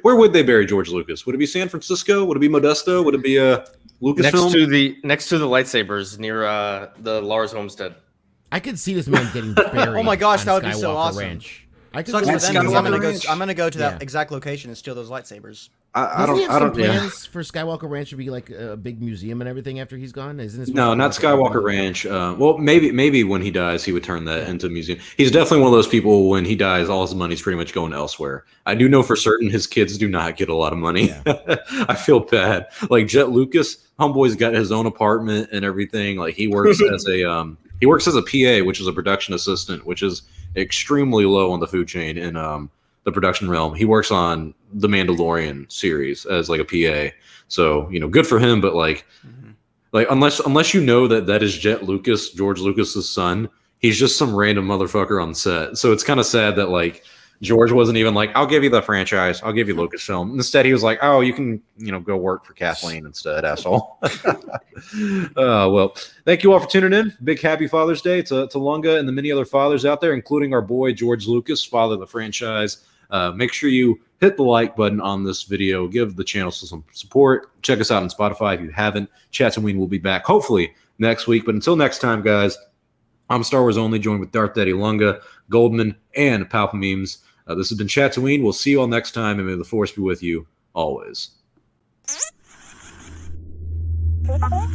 Where would they bury George Lucas? Would it be San Francisco? Would it be Modesto? Would it be Lucasfilm? next to the lightsabers near the Lars homestead. I could see this man getting buried. Oh my gosh, on that would be so Skywalker awesome. Ranch. I could Sucks see for this them man because Skywalker I'm gonna go to that Yeah. exact location and steal those lightsabers. I Doesn't he have don't. some Yeah. plans for Skywalker Ranch to be like a big museum and everything after he's gone? Isn't this No, not Skywalker Ranch. Well, maybe when he dies, he would turn that into a museum. He's definitely one of those people. When he dies, all his money's pretty much going elsewhere. I do know for certain his kids do not get a lot of money. I feel bad. Like Jet Lucas, homeboy's got his own apartment and everything. Like he works as a PA, which is a production assistant, which is extremely low on the food chain in the production realm. He works on the Mandalorian series as like a PA. So, good for him, but like unless you know that is Jet Lucas, George Lucas's son, he's just some random motherfucker on set. So it's kind of sad that like George wasn't even like, I'll give you the franchise, I'll give you Lucasfilm. Instead, he was like, oh, you can, go work for Kathleen instead, asshole. Well, thank you all for tuning in. Big happy Father's Day to Lunga and the many other fathers out there, including our boy George Lucas, father of the franchise. Make sure you hit the like button on this video. Give the channel some support. Check us out on Spotify if you haven't. Chatooine will be back hopefully next week. But until next time, guys, I'm Star Wars Only, joined with Darth Daddy Lunga, Goldman, and Palpamemes. This has been Chatooine. We'll see you all next time, and may the Force be with you always. Wow.